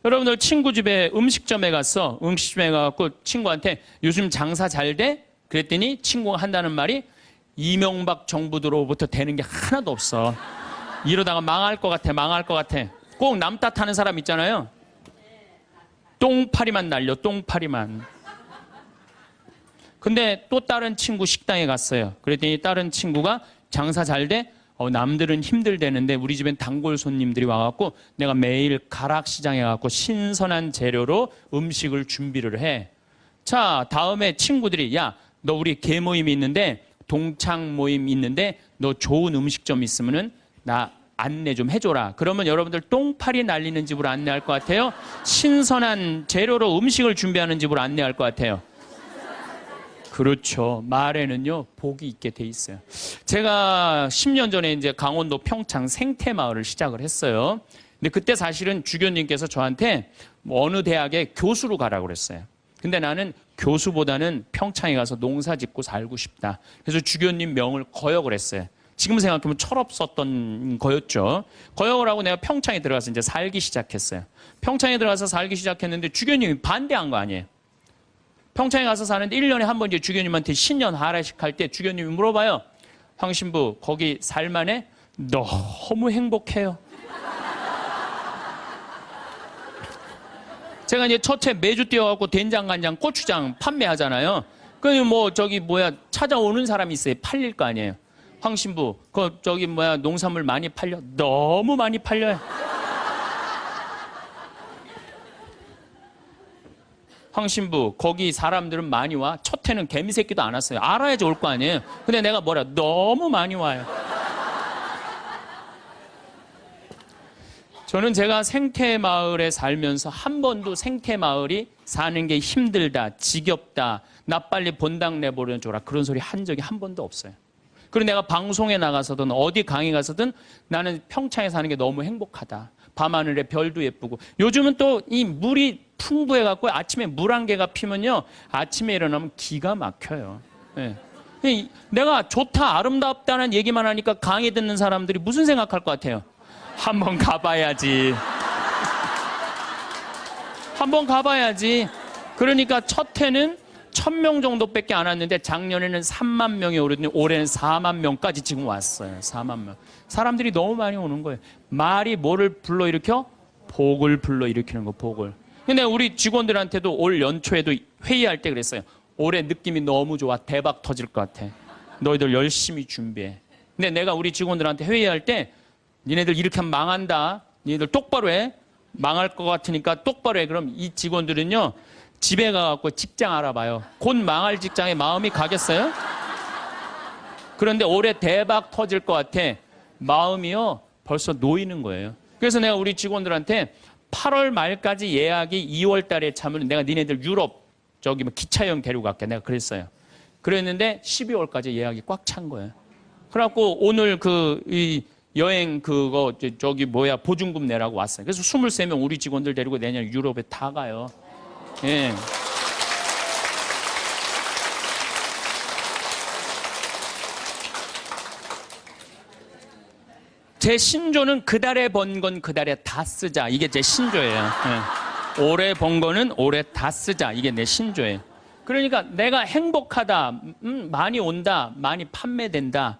여러분들 친구 집에 음식점에 갔어. 음식점에 가갖고 친구한테 요즘 장사 잘 돼? 그랬더니 친구가 한다는 말이 이명박 정부 들어부터 되는 게 하나도 없어. 이러다가 망할 것 같아, 망할 것 같아. 꼭 남 탓하는 사람 있잖아요. 똥파리만 날려, 똥파리만. 근데 또 다른 친구 식당에 갔어요. 그랬더니 다른 친구가 장사 잘 돼? 남들은 힘들대는데 우리 집엔 단골 손님들이 와갖고 내가 매일 가락시장에 가갖고 신선한 재료로 음식을 준비를 해. 자, 다음에 친구들이 야, 너 우리 개 모임이 있는데 동창 모임 있는데 너 좋은 음식점 있으면은 나 안내 좀 해줘라. 그러면 여러분들 똥파리 날리는 집으로 안내할 것 같아요? 신선한 재료로 음식을 준비하는 집으로 안내할 것 같아요? 그렇죠. 말에는요, 복이 있게 돼 있어요. 제가 10년 전에 이제 강원도 평창 생태마을을 시작을 했어요. 근데 그때 사실은 주교님께서 저한테 어느 대학에 교수로 가라고 그랬어요. 근데 나는 교수보다는 평창에 가서 농사 짓고 살고 싶다. 그래서 주교님 명을 거역을 했어요. 지금 생각하면 철없었던 거였죠. 거역을 하고 내가 평창에 들어가서 이제 살기 시작했어요. 평창에 들어가서 살기 시작했는데 주교님이 반대한 거 아니에요. 평창에 가서 사는데 1년에 한 번 이제 주교님한테 신년 하례식 할 때 주교님이 물어봐요. 황 신부 거기 살만해? 너무 행복해요. 제가 이제 첫째 매주 뛰어갖고 된장, 간장, 고추장 판매하잖아요. 찾아오는 사람이 있어요. 팔릴 거 아니에요. 황 신부, 농산물 많이 팔려? 너무 많이 팔려요. 황 신부, 거기 사람들은 많이 와? 첫 해는 개미새끼도 안 왔어요. 알아야지 올 거 아니에요. 근데 내가 너무 많이 와요. 저는 제가 생태마을에 살면서 한 번도 생태마을이 사는 게 힘들다, 지겹다, 나 빨리 본당 내보내줘라 그런 소리 한 적이 한 번도 없어요. 그리고 내가 방송에 나가서든 어디 강의 가서든 나는 평창에 사는 게 너무 행복하다. 밤하늘에 별도 예쁘고 요즘은 또 이 물이 풍부해갖고 아침에 물 한 개가 피면요 아침에 일어나면 기가 막혀요. 네. 내가 좋다 아름답다는 얘기만 하니까 강의 듣는 사람들이 무슨 생각할 것 같아요? 한번 가봐야지. 한번 가봐야지. 그러니까 첫 해는 1000명 정도밖에 안 왔는데 작년에는 3만 명이 오르더니 올해는 4만 명까지 지금 왔어요. 4만 명. 사람들이 너무 많이 오는 거예요. 말이 뭐를 불러일으켜? 복을 불러일으키는 거, 복을. 근데 우리 직원들한테도 올 연초에도 회의할 때 그랬어요. 올해 느낌이 너무 좋아. 대박 터질 것 같아. 너희들 열심히 준비해. 근데 내가 우리 직원들한테 회의할 때 니네들 이렇게 하면 망한다. 니네들 똑바로 해. 망할 것 같으니까 똑바로 해. 그럼 이 직원들은요. 집에 가갖고 직장 알아봐요. 곧 망할 직장에 마음이 가겠어요? 그런데 올해 대박 터질 것 같아. 마음이요. 벌써 놓이는 거예요. 그래서 내가 우리 직원들한테 8월 말까지 예약이 2월 달에 차면 내가 니네들 유럽 기차 여행 데리고 갈게. 내가 그랬어요. 그랬는데 12월까지 예약이 꽉 찬 거예요. 그래갖고 오늘 이 여행 보증금 내라고 왔어요. 그래서 23명 우리 직원들 데리고 내년 유럽에 다 가요. 예. 제 신조는 그달에 번 건 그달에 다 쓰자. 이게 제 신조예요. 예. 올해 번 거는 올해 다 쓰자. 이게 내 신조예요. 그러니까 내가 행복하다, 많이 온다, 많이 판매된다.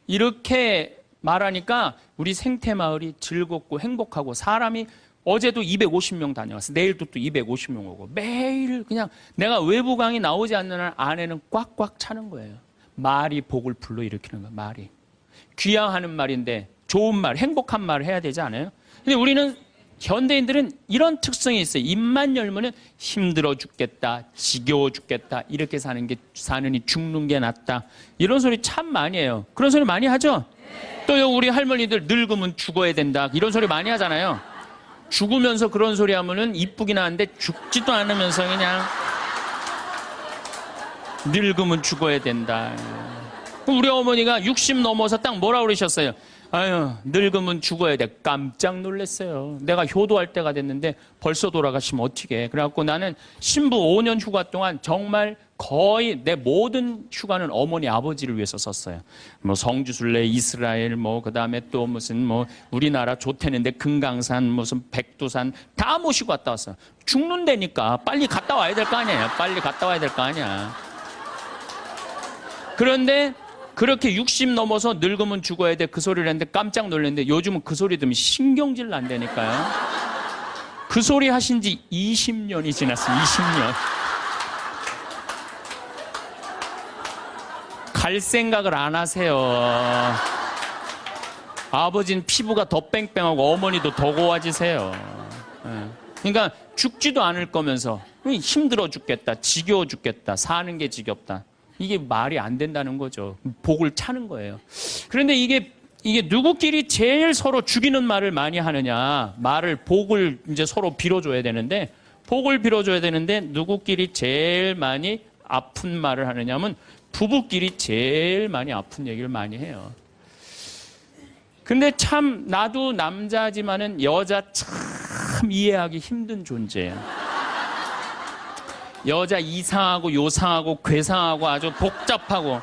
이렇게 말하니까 우리 생태마을이 즐겁고 행복하고 사람이 어제도 250명 다녀왔어. 내일도 또 250명 오고 매일 그냥 내가 외부 강의 나오지 않는 한 안에는 꽉꽉 차는 거예요. 말이 복을 불러일으키는 거야. 말이. 귀향하는 말인데 좋은 말, 행복한 말을 해야 되지 않아요? 근데 우리는 현대인들은 이런 특성이 있어요. 입만 열면은 힘들어 죽겠다, 지겨워 죽겠다, 이렇게 사느니 죽는 게 낫다. 이런 소리 참 많이 해요. 그런 소리 많이 하죠? 또 우리 할머니들 늙으면 죽어야 된다. 이런 소리 많이 하잖아요. 죽으면서 그런 소리 하면은 이쁘긴 한데 죽지도 않으면서 그냥 늙으면 죽어야 된다. 우리 어머니가 60 넘어서 딱 뭐라 그러셨어요? 아유, 늙으면 죽어야 돼. 깜짝 놀랐어요. 내가 효도할 때가 됐는데 벌써 돌아가시면 어떡해. 그래갖고 나는 신부 5년 휴가 동안 정말 거의 내 모든 휴가는 어머니 아버지를 위해서 썼어요. 뭐 성주순례, 이스라엘, 뭐 그다음에 또 무슨 뭐 우리나라 좋대는데 금강산, 무슨 백두산 다 모시고 갔다 왔어요. 죽는다니까 빨리 갔다 와야 될 거 아니에요. 빨리 갔다 와야 될 거 아니야. 그런데 그렇게 60 넘어서 늙으면 죽어야 돼 그 소리를 했는데 깜짝 놀랐는데 요즘은 그 소리 들으면 신경질 난다니까요. 그 소리 하신 지 20년이 지났어요. 20년. 갈 생각을 안 하세요. 아버지는 피부가 더 뺑뺑하고 어머니도 더 고와지세요. 그러니까 죽지도 않을 거면서 힘들어 죽겠다, 지겨워 죽겠다, 사는 게 지겹다. 이게 말이 안 된다는 거죠. 복을 차는 거예요. 그런데 이게 누구끼리 제일 서로 죽이는 말을 많이 하느냐. 복을 이제 서로 빌어줘야 되는데, 복을 빌어줘야 되는데, 누구끼리 제일 많이 아픈 말을 하느냐면, 부부끼리 제일 많이 아픈 얘기를 많이 해요. 근데 참, 나도 남자지만은 여자 참 이해하기 힘든 존재예요. 여자 이상하고 요상하고 괴상하고 아주 복잡하고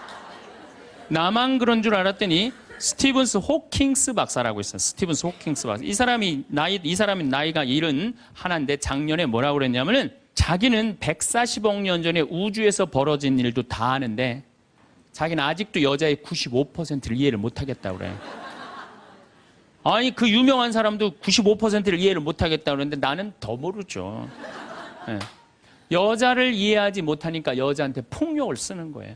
나만 그런 줄 알았더니 스티븐스 호킹스 박사라고 있어요. 스티븐스 호킹스 박사. 이 사람이 나이가 71인데 작년에 뭐라고 그랬냐면은 자기는 140억 년 전에 우주에서 벌어진 일도 다 아는데 자기는 아직도 여자의 95%를 이해를 못 하겠다고 그래요. 아니 그 유명한 사람도 95%를 이해를 못 하겠다고 그러는데 나는 더 모르죠. 네. 여자를 이해하지 못하니까 여자한테 폭력을 쓰는 거예요.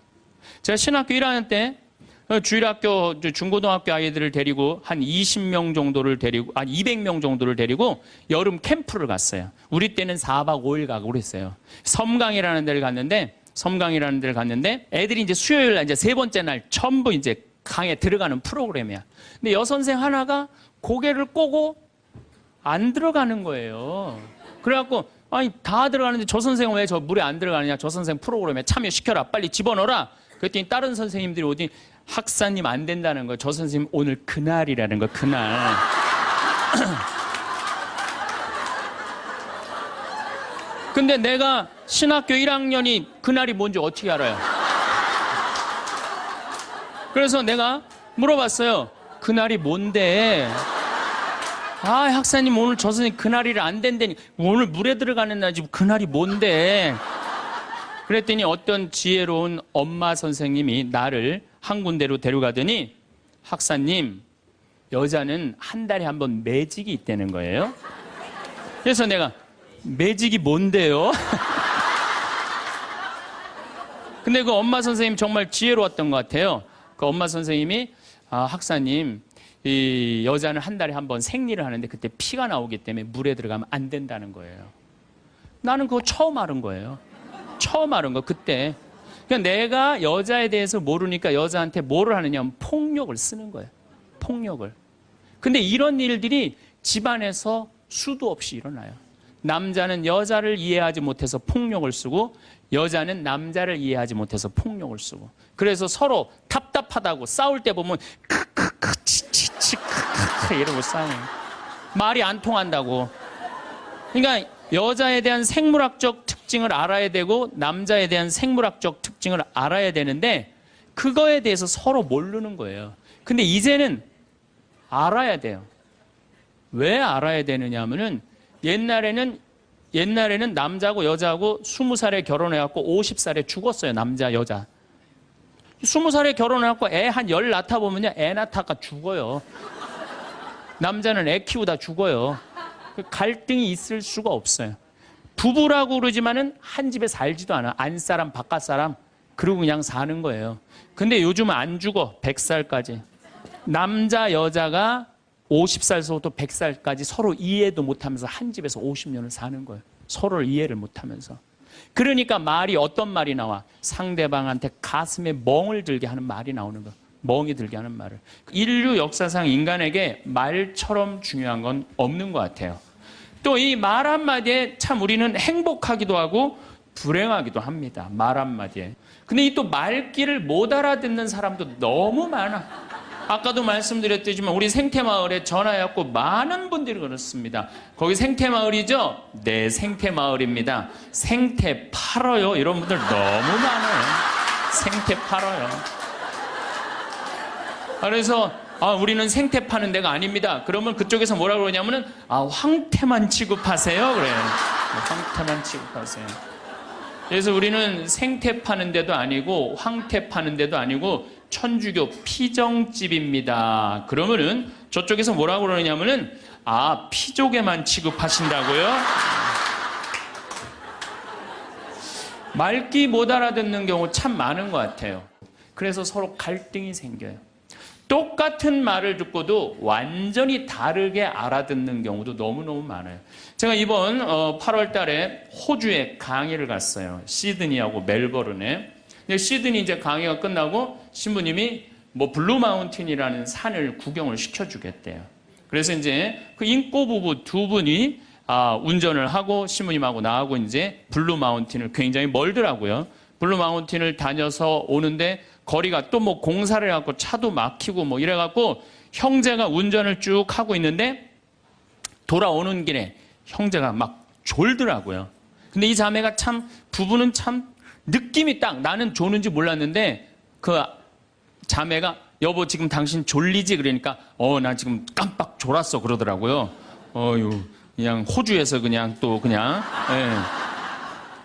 제가 신학교 1학년 때 주일학교 중고등학교 아이들을 데리고 한 20명 정도를 데리고 200명 정도를 데리고 여름 캠프를 갔어요. 우리 때는 4박 5일 가고 그랬어요. 섬강이라는 데를 갔는데 애들이 이제 수요일 날 이제 세 번째 날 전부 이제 강에 들어가는 프로그램이야. 근데 여선생 하나가 고개를 꼬고 안 들어가는 거예요. 그래갖고 아니 다 들어가는데 저 선생은 왜 저 물에 안 들어가느냐. 저 선생 프로그램에 참여시켜라. 빨리 집어넣어라. 그랬더니 다른 선생님들이 오더니 학사님 안 된다는 거예요. 저 선생님 오늘 그날이라는 거예요. 그날. 근데 내가 신학교 1학년이 그날이 뭔지 어떻게 알아요? 그래서 내가 물어봤어요. 그날이 뭔데? 아, 학사님 오늘 저 선생님 그날이 안 된다니. 오늘 물에 들어가는 날이지 그날이 뭔데? 그랬더니 어떤 지혜로운 엄마 선생님이 나를 한 군데로 데려가더니 학사님, 여자는 한 달에 한 번 매직이 있다는 거예요. 그래서 내가 매직이 뭔데요? 근데 그 엄마 선생님 정말 지혜로웠던 것 같아요. 그 엄마 선생님이 학사님, 이 여자는 한 달에 한 번 생리를 하는데 그때 피가 나오기 때문에 물에 들어가면 안 된다는 거예요. 나는 그거 처음 알은 거예요. 처음 알은 거 그때. 그러니까 내가 여자에 대해서 모르니까 여자한테 뭐를 하느냐면 폭력을 쓰는 거예요. 폭력을. 근데 이런 일들이 집안에서 수도 없이 일어나요. 남자는 여자를 이해하지 못해서 폭력을 쓰고 여자는 남자를 이해하지 못해서 폭력을 쓰고 그래서 서로 답답하다고 싸울 때 보면 크크크 치치치 크크크 이러고 싸워요. 말이 안 통한다고. 그러니까 여자에 대한 생물학적 특징을 알아야 되고 남자에 대한 생물학적 특징을 알아야 되는데 그거에 대해서 서로 모르는 거예요. 근데 이제는 알아야 돼요. 왜 알아야 되느냐 하면은 옛날에는 남자하고 여자하고 20살에 결혼해갖고 50살에 죽었어요. 남자, 여자. 20살에 결혼해갖고 애 한 열 낳다 보면요. 애 낳다가 죽어요. 남자는 애 키우다 죽어요. 갈등이 있을 수가 없어요. 부부라고 그러지만은 한 집에 살지도 않아. 안사람, 바깥사람. 그러고 그냥 사는 거예요. 근데 요즘은 안 죽어. 100살까지. 남자, 여자가 50살서부터 100살까지 서로 이해도 못하면서 한 집에서 50년을 사는 거예요. 서로를 이해를 못하면서. 그러니까 말이 어떤 말이 나와? 상대방한테 가슴에 멍을 들게 하는 말이 나오는 거예요. 멍이 들게 하는 말을. 인류 역사상 인간에게 말처럼 중요한 건 없는 것 같아요. 또 이 말 한마디에 참 우리는 행복하기도 하고 불행하기도 합니다. 말 한마디에. 근데 이 또 말귀를 못 알아듣는 사람도 너무 많아. 아까도 말씀드렸지만 우리 생태마을에 전화해갖고 많은 분들이 그렇습니다. 거기 생태마을이죠? 네, 생태마을입니다. 생태 팔아요. 이런 분들 너무 많아요. 생태 팔아요. 그래서 우리는 생태 파는 데가 아닙니다. 그러면 그쪽에서 뭐라고 그러냐면은 황태만 취급하세요. 그래요. 황태만 취급하세요. 그래서 우리는 생태 파는 데도 아니고 황태 파는 데도 아니고 천주교 피정집입니다. 그러면은 저쪽에서 뭐라고 그러냐면은 피족에만 취급하신다고요? 말귀 못 알아듣는 경우 참 많은 것 같아요. 그래서 서로 갈등이 생겨요. 똑같은 말을 듣고도 완전히 다르게 알아듣는 경우도 너무너무 많아요. 제가 이번 8월 달에 호주에 강의를 갔어요. 시드니하고 멜버른에. 근데 시드니 이제 강의가 끝나고 신부님이 블루 마운틴이라는 산을 구경을 시켜주겠대요. 그래서 이제 그 인꼬 부부 두 분이 운전을 하고 신부님하고 나하고 이제 블루 마운틴을 굉장히 멀더라고요. 블루 마운틴을 다녀서 오는데 거리가 또 공사를 해갖고 차도 막히고 이래갖고 형제가 운전을 쭉 하고 있는데 돌아오는 길에 형제가 막 졸더라고요. 근데 이 자매가 부부는 참 느낌이 딱 나는 조는지 몰랐는데 그 자매가 여보 지금 당신 졸리지? 그러니까 나 지금 깜빡 졸았어 그러더라고요. 그냥 호주에서 그냥 예.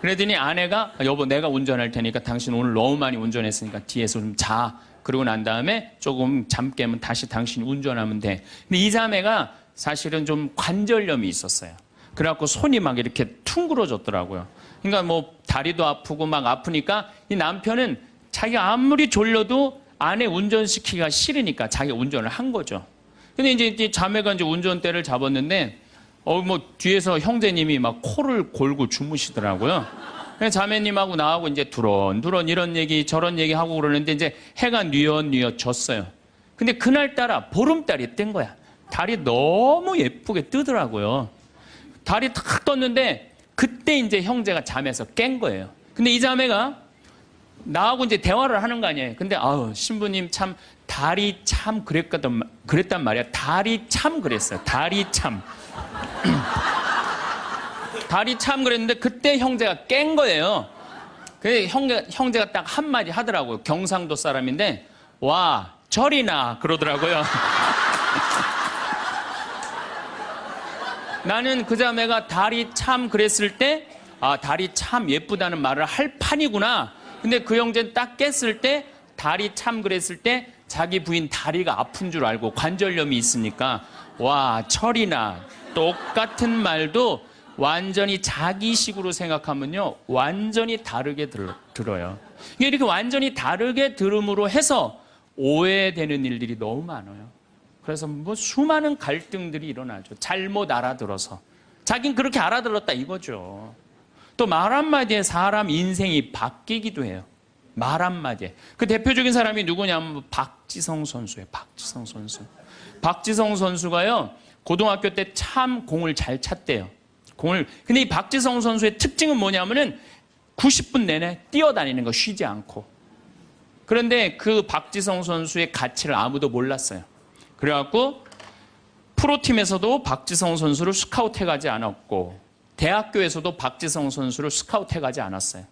그러더니 아내가 여보 내가 운전할 테니까 당신 오늘 너무 많이 운전했으니까 뒤에서 좀 자. 그러고 난 다음에 조금 잠 깨면 다시 당신이 운전하면 돼. 근데 이 자매가 사실은 좀 관절염이 있었어요. 그래갖고 손이 막 이렇게 퉁그러졌더라고요. 그러니까 다리도 아프고 막 아프니까 이 남편은 자기가 아무리 졸려도 아내 운전시키기가 싫으니까 자기가 운전을 한 거죠. 근데 이제 자매가 이제 운전대를 잡았는데 뒤에서 형제님이 막 코를 골고 주무시더라고요. 자매님하고 나하고 이제 두런두런 이런 얘기 저런 얘기 하고 그러는데 이제 해가 뉘엿뉘엿 졌어요. 근데 그날따라 보름달이 뜬 거야. 달이 너무 예쁘게 뜨더라고요. 달이 탁 떴는데 그때 이제 형제가 잠에서 깬 거예요. 근데 이 자매가 나하고 이제 대화를 하는 거 아니에요. 근데 신부님 참 달이 참 그랬단 말이야. 달이 참 그랬어요. 달이 참. 달이 참 그랬는데 그때 형제가 깬 거예요. 그래서 형제가 딱 한마디 하더라고요. 경상도 사람인데 와 절이나 그러더라고요. 나는 그 자매가 달이 참 그랬을 때 달이 참 예쁘다는 말을 할 판이구나. 근데 그 형제는 딱 깼을 때 달이 참 그랬을 때 자기 부인 다리가 아픈 줄 알고 관절염이 있으니까 와 철이나 똑같은 말도 완전히 자기식으로 생각하면요 완전히 다르게 들어요. 이렇게 완전히 다르게 들음으로 해서 오해되는 일들이 너무 많아요. 그래서 수많은 갈등들이 일어나죠. 잘못 알아들어서. 자긴 그렇게 알아들었다 이거죠. 또 말 한마디에 사람 인생이 바뀌기도 해요. 말 한마디에. 그 대표적인 사람이 누구냐면 박지성 선수예요. 박지성 선수. 박지성 선수가요. 고등학교 때 참 공을 잘 찼대요. 근데 이 박지성 선수의 특징은 뭐냐면은 90분 내내 뛰어다니는 거 쉬지 않고. 그런데 그 박지성 선수의 가치를 아무도 몰랐어요. 그래갖고 프로팀에서도 박지성 선수를 스카우트해가지 않았고 대학교에서도 박지성 선수를 스카우트해가지 않았어요.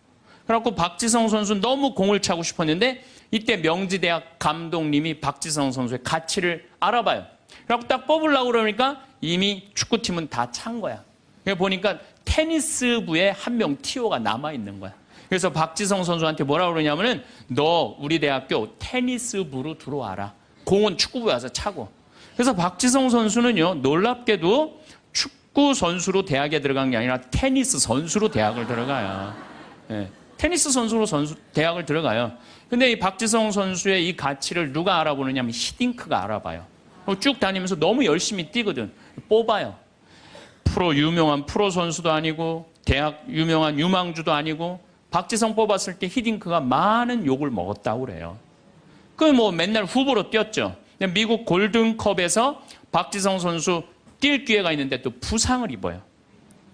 그래갖고 박지성 선수는 너무 공을 차고 싶었는데 이때 명지대학 감독님이 박지성 선수의 가치를 알아봐요. 그래갖고 딱 뽑으려고 그러니까 이미 축구팀은 다 찬 거야. 그래서 보니까 테니스부에 한 명 티오가 남아있는 거야. 그래서 박지성 선수한테 뭐라고 그러냐면은 너 우리 대학교 테니스부로 들어와라. 공은 축구부에 와서 차고. 그래서 박지성 선수는요 놀랍게도 축구 선수로 대학에 들어간 게 아니라 테니스 선수로 대학을 들어가요. 네. 테니스 선수로 대학을 들어가요. 근데 이 박지성 선수의 이 가치를 누가 알아보느냐 하면 히딩크가 알아봐요. 쭉 다니면서 너무 열심히 뛰거든. 뽑아요. 유명한 프로 선수도 아니고 대학 유명한 유망주도 아니고 박지성 뽑았을 때 히딩크가 많은 욕을 먹었다고 그래요. 맨날 후보로 뛰었죠. 미국 골든컵에서 박지성 선수 뛸 기회가 있는데 또 부상을 입어요.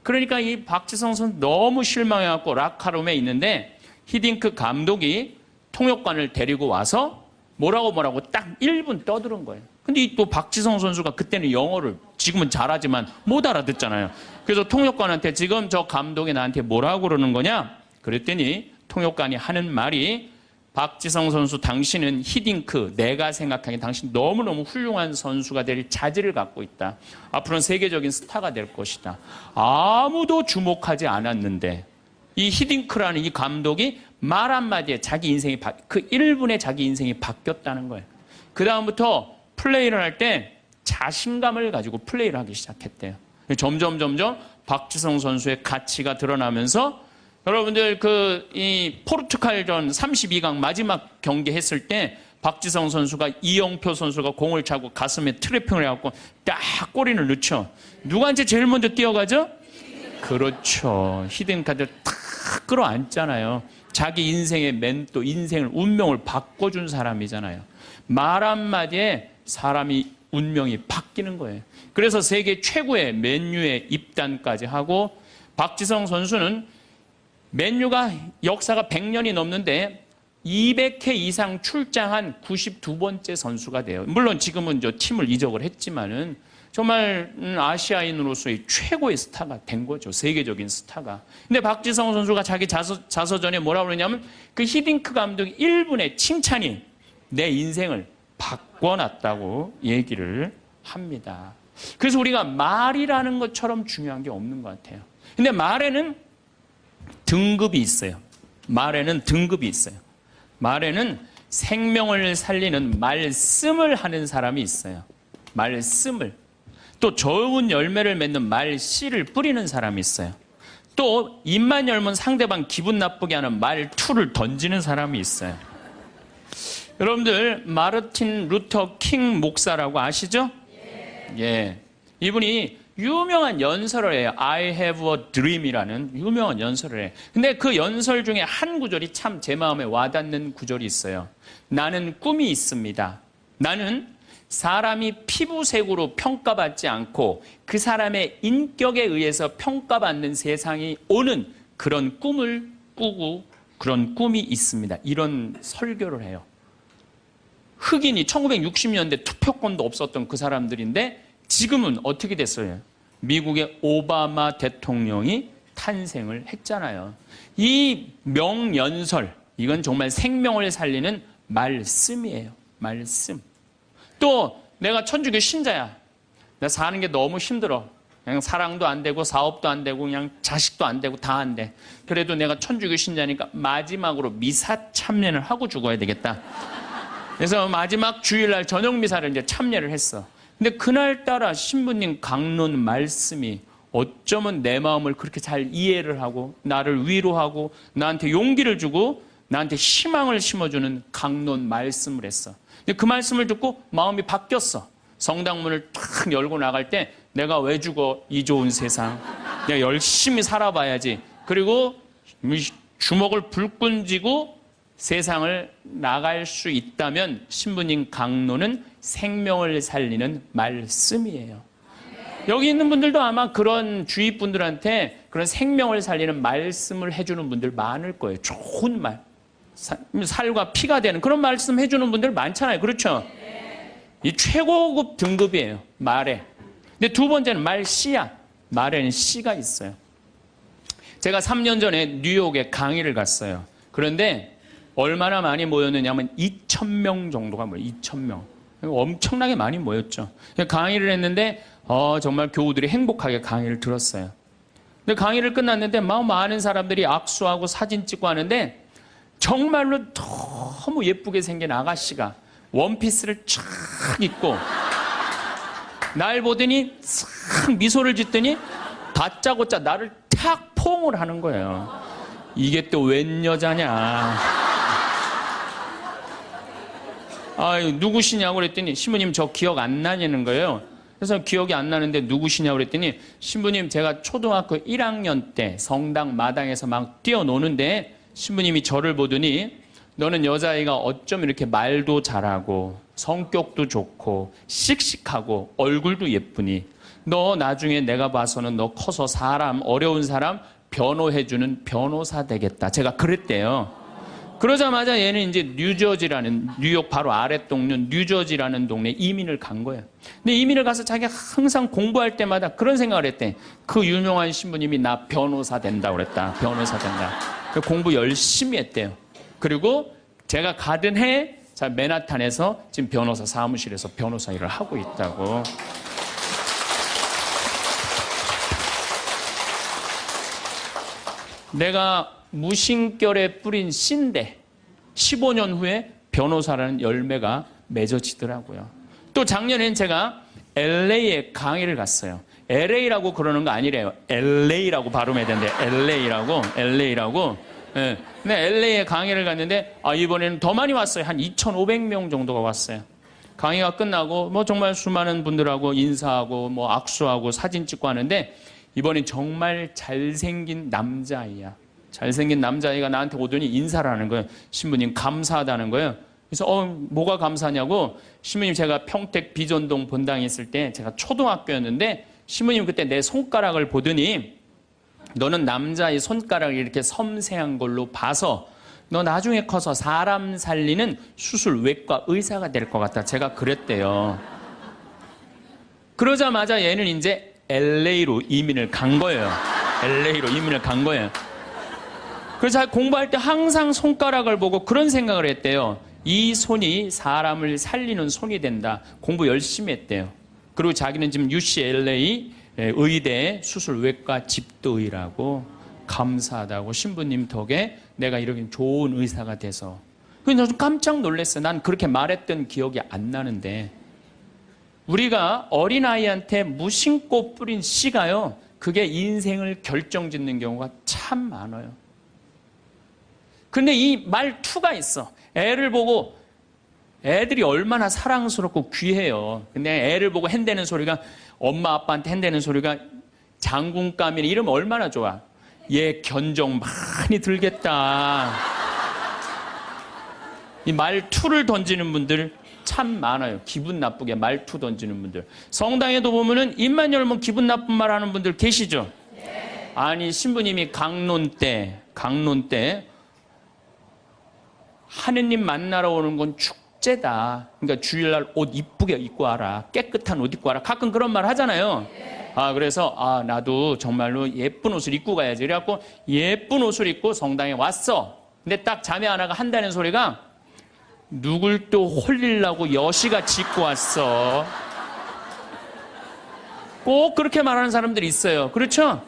그러니까 이 박지성 선수 너무 실망해갖고 락카룸에 있는데 히딩크 감독이 통역관을 데리고 와서 뭐라고 딱 1분 떠드는 거예요. 근데 이 또 박지성 선수가 그때는 영어를 지금은 잘하지만 못 알아듣잖아요. 그래서 통역관한테 지금 저 감독이 나한테 뭐라고 그러는 거냐? 그랬더니 통역관이 하는 말이 박지성 선수 당신은 히딩크, 내가 생각하기에 당신 너무너무 훌륭한 선수가 될 자질을 갖고 있다. 앞으로는 세계적인 스타가 될 것이다. 아무도 주목하지 않았는데 이 히딩크라는 이 감독이 말 한마디에 자기 인생이 그 1분에 자기 인생이 바뀌었다는 거예요. 그 다음부터 플레이를 할 때 자신감을 가지고 플레이를 하기 시작했대요. 점점 박지성 선수의 가치가 드러나면서 여러분들 이 포르투갈전 32강 마지막 경기 했을 때 박지성 선수가 이영표 선수가 공을 차고 가슴에 트래핑을 해갖고 딱 골인을 넣죠. 누구한테 제일 먼저 뛰어가죠? 그렇죠. 히딩크한테 탁 끌어안잖아요. 자기 인생의 멘토, 인생을, 운명을 바꿔준 사람이잖아요. 말 한마디에 사람이 운명이 바뀌는 거예요. 그래서 세계 최고의 맨유에 입단까지 하고 박지성 선수는 맨유가 역사가 100년이 넘는데 200회 이상 출장한 92번째 선수가 돼요. 물론 지금은 팀을 이적을 했지만은 정말 아시아인으로서의 최고의 스타가 된 거죠. 세계적인 스타가. 근데 박지성 선수가 자기 자서전에 뭐라고 그러냐면 그 히딩크 감독이 1분의 칭찬이 내 인생을 바꿔놨다고 얘기를 합니다. 그래서 우리가 말이라는 것처럼 중요한 게 없는 것 같아요. 근데 말에는 등급이 있어요. 말에는 등급이 있어요. 말에는 생명을 살리는 말씀을 하는 사람이 있어요. 말씀을. 또 좋은 열매를 맺는 말씨를 뿌리는 사람이 있어요. 또 입만 열면 상대방 기분 나쁘게 하는 말투를 던지는 사람이 있어요. 여러분들 마르틴 루터 킹 목사라고 아시죠? 예. 이분이 유명한 연설을 해요. I have a dream이라는 유명한 연설을 해요. 근데 그 연설 중에 한 구절이 참 제 마음에 와닿는 구절이 있어요. 나는 꿈이 있습니다. 나는 사람이 피부색으로 평가받지 않고 그 사람의 인격에 의해서 평가받는 세상이 오는 그런 꿈을 꾸고 그런 꿈이 있습니다. 이런 설교를 해요. 흑인이 1960년대 투표권도 없었던 그 사람들인데 지금은 어떻게 됐어요? 미국의 오바마 대통령이 탄생을 했잖아요. 이 명연설, 이건 정말 생명을 살리는 말씀이에요. 말씀. 또 내가 천주교 신자야. 내가 사는 게 너무 힘들어. 그냥 사랑도 안 되고 사업도 안 되고 그냥 자식도 안 되고 다 안 돼. 그래도 내가 천주교 신자니까 마지막으로 미사 참여를 하고 죽어야 되겠다. 그래서 마지막 주일날 저녁 미사를 이제 참여를 했어. 근데 그날따라 신부님 강론 말씀이 어쩌면 내 마음을 그렇게 잘 이해를 하고 나를 위로하고 나한테 용기를 주고 나한테 희망을 심어주는 강론 말씀을 했어. 근데 그 말씀을 듣고 마음이 바뀌었어. 성당문을 탁 열고 나갈 때 내가 왜 죽어 이 좋은 세상. 내가 열심히 살아봐야지. 그리고 주먹을 불끈 쥐고 세상을 나갈 수 있다면 신부님 강론은 생명을 살리는 말씀이에요. 여기 있는 분들도 아마 그런 주위 분들한테 그런 생명을 살리는 말씀을 해주는 분들 많을 거예요. 좋은 말. 살과 피가 되는 그런 말씀 해주는 분들 많잖아요. 그렇죠? 이 최고급 등급이에요. 말에. 근데 두 번째는 말씨야. 말에는 씨가 있어요. 제가 3년 전에 뉴욕에 강의를 갔어요. 그런데 얼마나 많이 모였느냐면 2,000명 정도가 모여요. 2,000명. 엄청나게 많이 모였죠. 강의를 했는데 정말 교우들이 행복하게 강의를 들었어요. 근데 강의를 끝났는데 많은 사람들이 악수하고 사진 찍고 하는데 정말로 너무 예쁘게 생긴 아가씨가 원피스를 쫙 입고 날 보더니 싹 미소를 짓더니 다짜고짜 나를 탁 포옹을 하는 거예요. 이게 또 웬 여자냐. 누구시냐고 그랬더니 신부님 저 기억 안 나냐는 거예요. 그래서 기억이 안 나는데 누구시냐고 그랬더니 신부님 제가 초등학교 1학년 때 성당 마당에서 막 뛰어노는데 신부님이 저를 보더니 너는 여자아이가 어쩜 이렇게 말도 잘하고 성격도 좋고 씩씩하고 얼굴도 예쁘니 너 나중에 내가 봐서는 너 커서 어려운 사람 변호해주는 변호사 되겠다. 제가 그랬대요. 그러자마자 얘는 이제 뉴저지라는, 뉴욕 바로 아랫동네 뉴저지라는 동네에 이민을 간 거예요. 근데 이민을 가서 자기가 항상 공부할 때마다 그런 생각을 했대. 그 유명한 신부님이 나 변호사 된다고 그랬다. 변호사 된다. 그 공부 열심히 했대요. 그리고 제가 가던 해 맨하탄에서 지금 변호사 사무실에서 변호사 일을 하고 있다고. 내가 무심결에 뿌린 씨인데 15년 후에 변호사라는 열매가 맺어지더라고요. 또 작년엔 제가 LA에 강의를 갔어요. LA라고 그러는 거 아니래요. LA라고 발음해야 되는데 LA라고. 네. 근데 LA에 강의를 갔는데 이번에는 더 많이 왔어요. 한 2,500명 정도가 왔어요. 강의가 끝나고 뭐 정말 수많은 분들하고 인사하고 뭐 악수하고 사진 찍고 하는데 이번엔 정말 잘생긴 남자아이야. 잘생긴 남자아이가 나한테 오더니 인사를 하는 거예요. 신부님 감사하다는 거예요. 그래서 뭐가 감사하냐고, 신부님 제가 평택 비전동 본당에 있을 때 제가 초등학교였는데 신부님 그때 내 손가락을 보더니 너는 남자의 손가락이 이렇게 섬세한 걸로 봐서 너 나중에 커서 사람 살리는 수술외과 의사가 될 것 같다. 제가 그랬대요. 그러자마자 얘는 이제 LA로 이민을 간 거예요. LA로 이민을 간 거예요. 그래서 공부할 때 항상 손가락을 보고 그런 생각을 했대요. 이 손이 사람을 살리는 손이 된다. 공부 열심히 했대요. 그리고 자기는 지금 UCLA 의대 수술외과 집도의라고, 감사하다고, 신부님 덕에 내가 이렇게 좋은 의사가 돼서. 그래서 좀 깜짝 놀랐어요. 난 그렇게 말했던 기억이 안 나는데, 우리가 어린아이한테 무심코 뿌린 씨가요, 그게 인생을 결정짓는 경우가 참 많아요. 근데 이 말투가 있어. 애를 보고, 애들이 얼마나 사랑스럽고 귀해요. 근데 애를 보고 핸대는 소리가, 엄마 아빠한테 핸대는 소리가 장군감이나 이러면 얼마나 좋아. 얘 견적 많이 들겠다. 이 말투를 던지는 분들 참 많아요. 기분 나쁘게 말투 던지는 분들. 성당에도 보면은 입만 열면 기분 나쁜 말 하는 분들 계시죠? 아니, 신부님이 강론 때 하느님 만나러 오는 건 축제다. 그러니까 주일날 옷 이쁘게 입고 와라. 깨끗한 옷 입고 와라. 가끔 그런 말 하잖아요. 그래서 나도 정말로 예쁜 옷을 입고 가야지. 그래갖고 예쁜 옷을 입고 성당에 왔어. 근데 딱 자매 하나가 한다는 소리가, 누굴 또 홀리려고 여시가 짓고 왔어. 꼭 그렇게 말하는 사람들이 있어요. 그렇죠?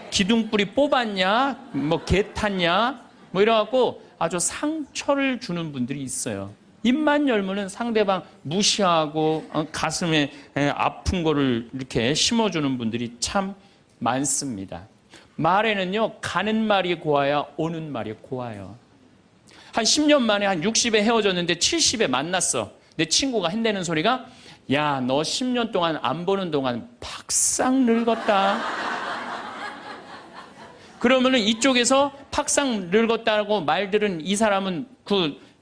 기둥뿌리 뽑았냐? 뭐 개 탔냐? 뭐 이래갖고 아주 상처를 주는 분들이 있어요. 입만 열면은 상대방 무시하고 가슴에 아픈 거를 이렇게 심어주는 분들이 참 많습니다. 말에는요, 가는 말이 고와야 오는 말이 고와요. 한 10년 만에 한 60에 헤어졌는데 70에 만났어. 내 친구가 한다는 소리가, 야, 너 10년 동안 안 보는 동안 팍싹 늙었다. 그러면은 이쪽에서 팍싹 늙었다고 말들은, 이 사람은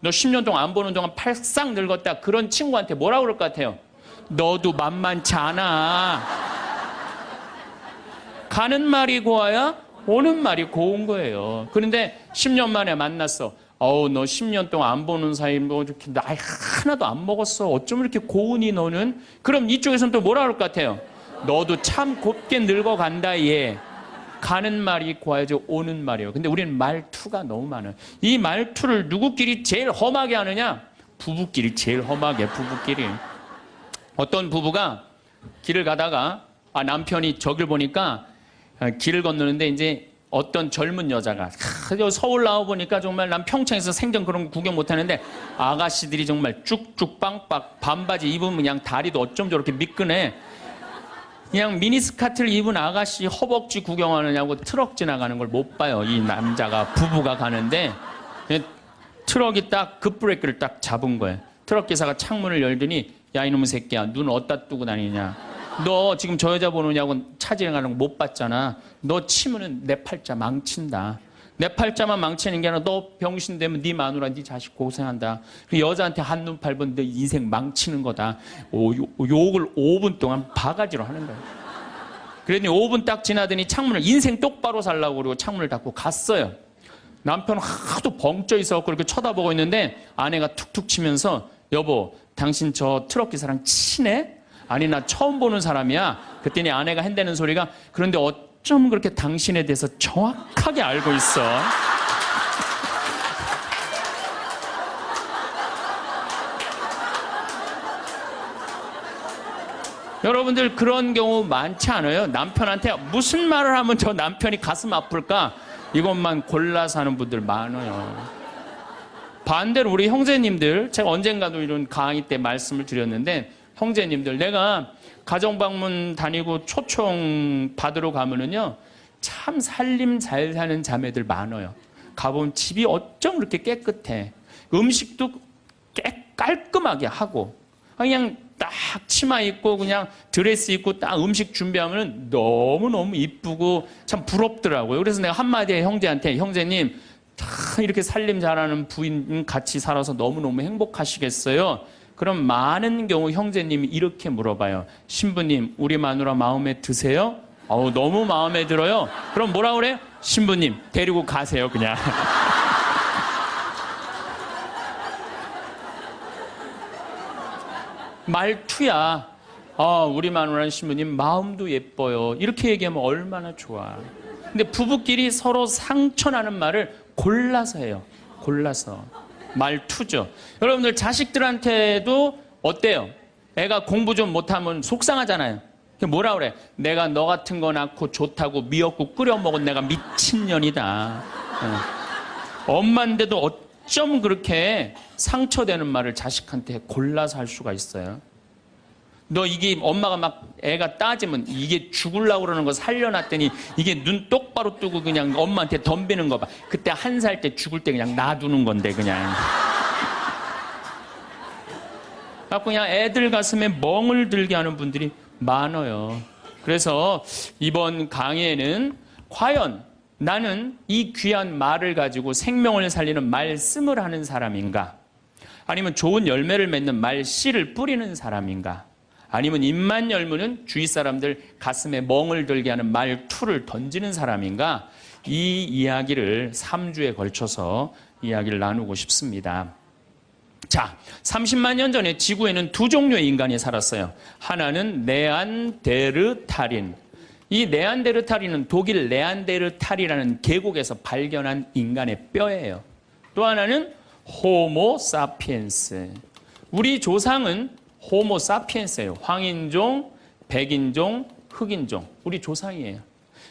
너 10년 동안 안 보는 동안 팍싹 늙었다. 그런 친구한테 뭐라고 그럴 것 같아요? 너도 만만치 않아. 가는 말이 고와야 오는 말이 고운 거예요. 그런데 10년 만에 만났어. 너 10년 동안 안 보는 사이 뭐 이렇게 나이 하나도 안 먹었어. 어쩜 이렇게 고우니 너는? 그럼 이쪽에서는 또 뭐라 그럴 것 같아요? 너도 참 곱게 늙어간다 얘. 가는 말이 고와야지 오는 말이에요. 근데 우리는 말투가 너무 많아요. 이 말투를 누구끼리 제일 험하게 하느냐? 부부끼리 제일 험하게, 부부끼리. 어떤 부부가 길을 가다가 남편이 저길 보니까 길을 건너는데 이제 어떤 젊은 여자가 서울 나와보니까 정말 난 평창에서 생전 그런 거 구경 못하는데 아가씨들이 정말 쭉쭉 빵빵 반바지 입으면 그냥 다리도 어쩜 저렇게 미끈해. 그냥 미니스커트를 입은 아가씨 허벅지 구경하느냐고 트럭 지나가는 걸 못 봐요. 이 남자가, 부부가 가는데 트럭이 딱 급브레이크를 딱 잡은 거예요. 트럭 기사가 창문을 열더니, 야 이놈의 새끼야, 눈 어디다 뜨고 다니냐. 너 지금 저 여자 보느냐고 차 지나가는 거 못 봤잖아. 너 치면은 내 팔자 망친다. 내 팔자만 망치는 게 아니라 너 병신 되면 네 마누라 네 자식 고생한다. 그 여자한테 한눈 팔면 너 인생 망치는 거다. 욕을 5분 동안 바가지로 하는 거예요. 그랬더니 5분 딱 지나더니 창문을, 인생 똑바로 살라고 그러고 창문을 닫고 갔어요. 남편 하도 벙쪄 있어갖고 그렇게 쳐다보고 있는데 아내가 툭툭 치면서 여보, 당신 저 트럭 기사랑 친해? 아니, 나 처음 보는 사람이야. 그랬더니 아내가 한다는 소리가 그런데 어쩜 그렇게 당신에 대해서 정확하게 알고 있어? 여러분들 그런 경우 많지 않아요? 남편한테 무슨 말을 하면 저 남편이 가슴 아플까? 이것만 골라서 하는 분들 많아요. 반대로 우리 형제님들, 제가 언젠가도 이런 강의 때 말씀을 드렸는데, 형제님들, 내가 가정방문 다니고 초청 받으러 가면은요, 참 살림 잘 사는 자매들 많아요. 가보면 집이 어쩜 그렇게 깨끗해. 음식도 깔끔하게 하고, 그냥 딱 치마 입고 그냥 드레스 입고 딱 음식 준비하면 너무너무 이쁘고 참 부럽더라고요. 그래서 내가 한마디에 형제한테, 형제님 다 이렇게 살림 잘하는 부인 같이 살아서 너무너무 행복하시겠어요? 그럼 많은 경우 형제님이 이렇게 물어봐요. 신부님, 우리 마누라 마음에 드세요? 너무 마음에 들어요. 그럼 뭐라 그래요? 신부님 데리고 가세요 그냥. 말투야. 우리 마누라 신부님 마음도 예뻐요. 이렇게 얘기하면 얼마나 좋아. 근데 부부끼리 서로 상처나는 말을 골라서 해요. 골라서. 말투죠. 여러분들 자식들한테도 어때요? 애가 공부 좀 못하면 속상하잖아요. 뭐라 그래? 내가 너 같은 거 낳고 좋다고 미역국 끓여 먹은 내가 미친년이다. 엄마인데도 어쩜 그렇게 상처되는 말을 자식한테 골라서 할 수가 있어요? 너 이게 엄마가 막 애가 따지면 이게 죽으려고 그러는 거 살려놨더니 이게 눈 똑바로 뜨고 그냥 엄마한테 덤비는 거 봐. 그때 1살 때 죽을 때 그냥 놔두는 건데 그냥. 그냥 애들 가슴에 멍을 들게 하는 분들이 많아요. 그래서 이번 강의에는 과연 나는 이 귀한 말을 가지고 생명을 살리는 말씀을 하는 사람인가? 아니면 좋은 열매를 맺는 말씨를 뿌리는 사람인가? 아니면 입만 열면은 주위 사람들 가슴에 멍을 들게 하는 말투를 던지는 사람인가? 이 이야기를 3주에 걸쳐서 이야기를 나누고 싶습니다. 자, 30만 년 전에 지구에는 두 종류의 인간이 살았어요. 하나는 네안데르탈인. 이 네안데르탈인은 독일 네안데르탈이라는 계곡에서 발견한 인간의 뼈예요. 또 하나는 호모 사피엔스. 우리 조상은 호모 사피엔스예요. 황인종, 백인종, 흑인종. 우리 조상이에요.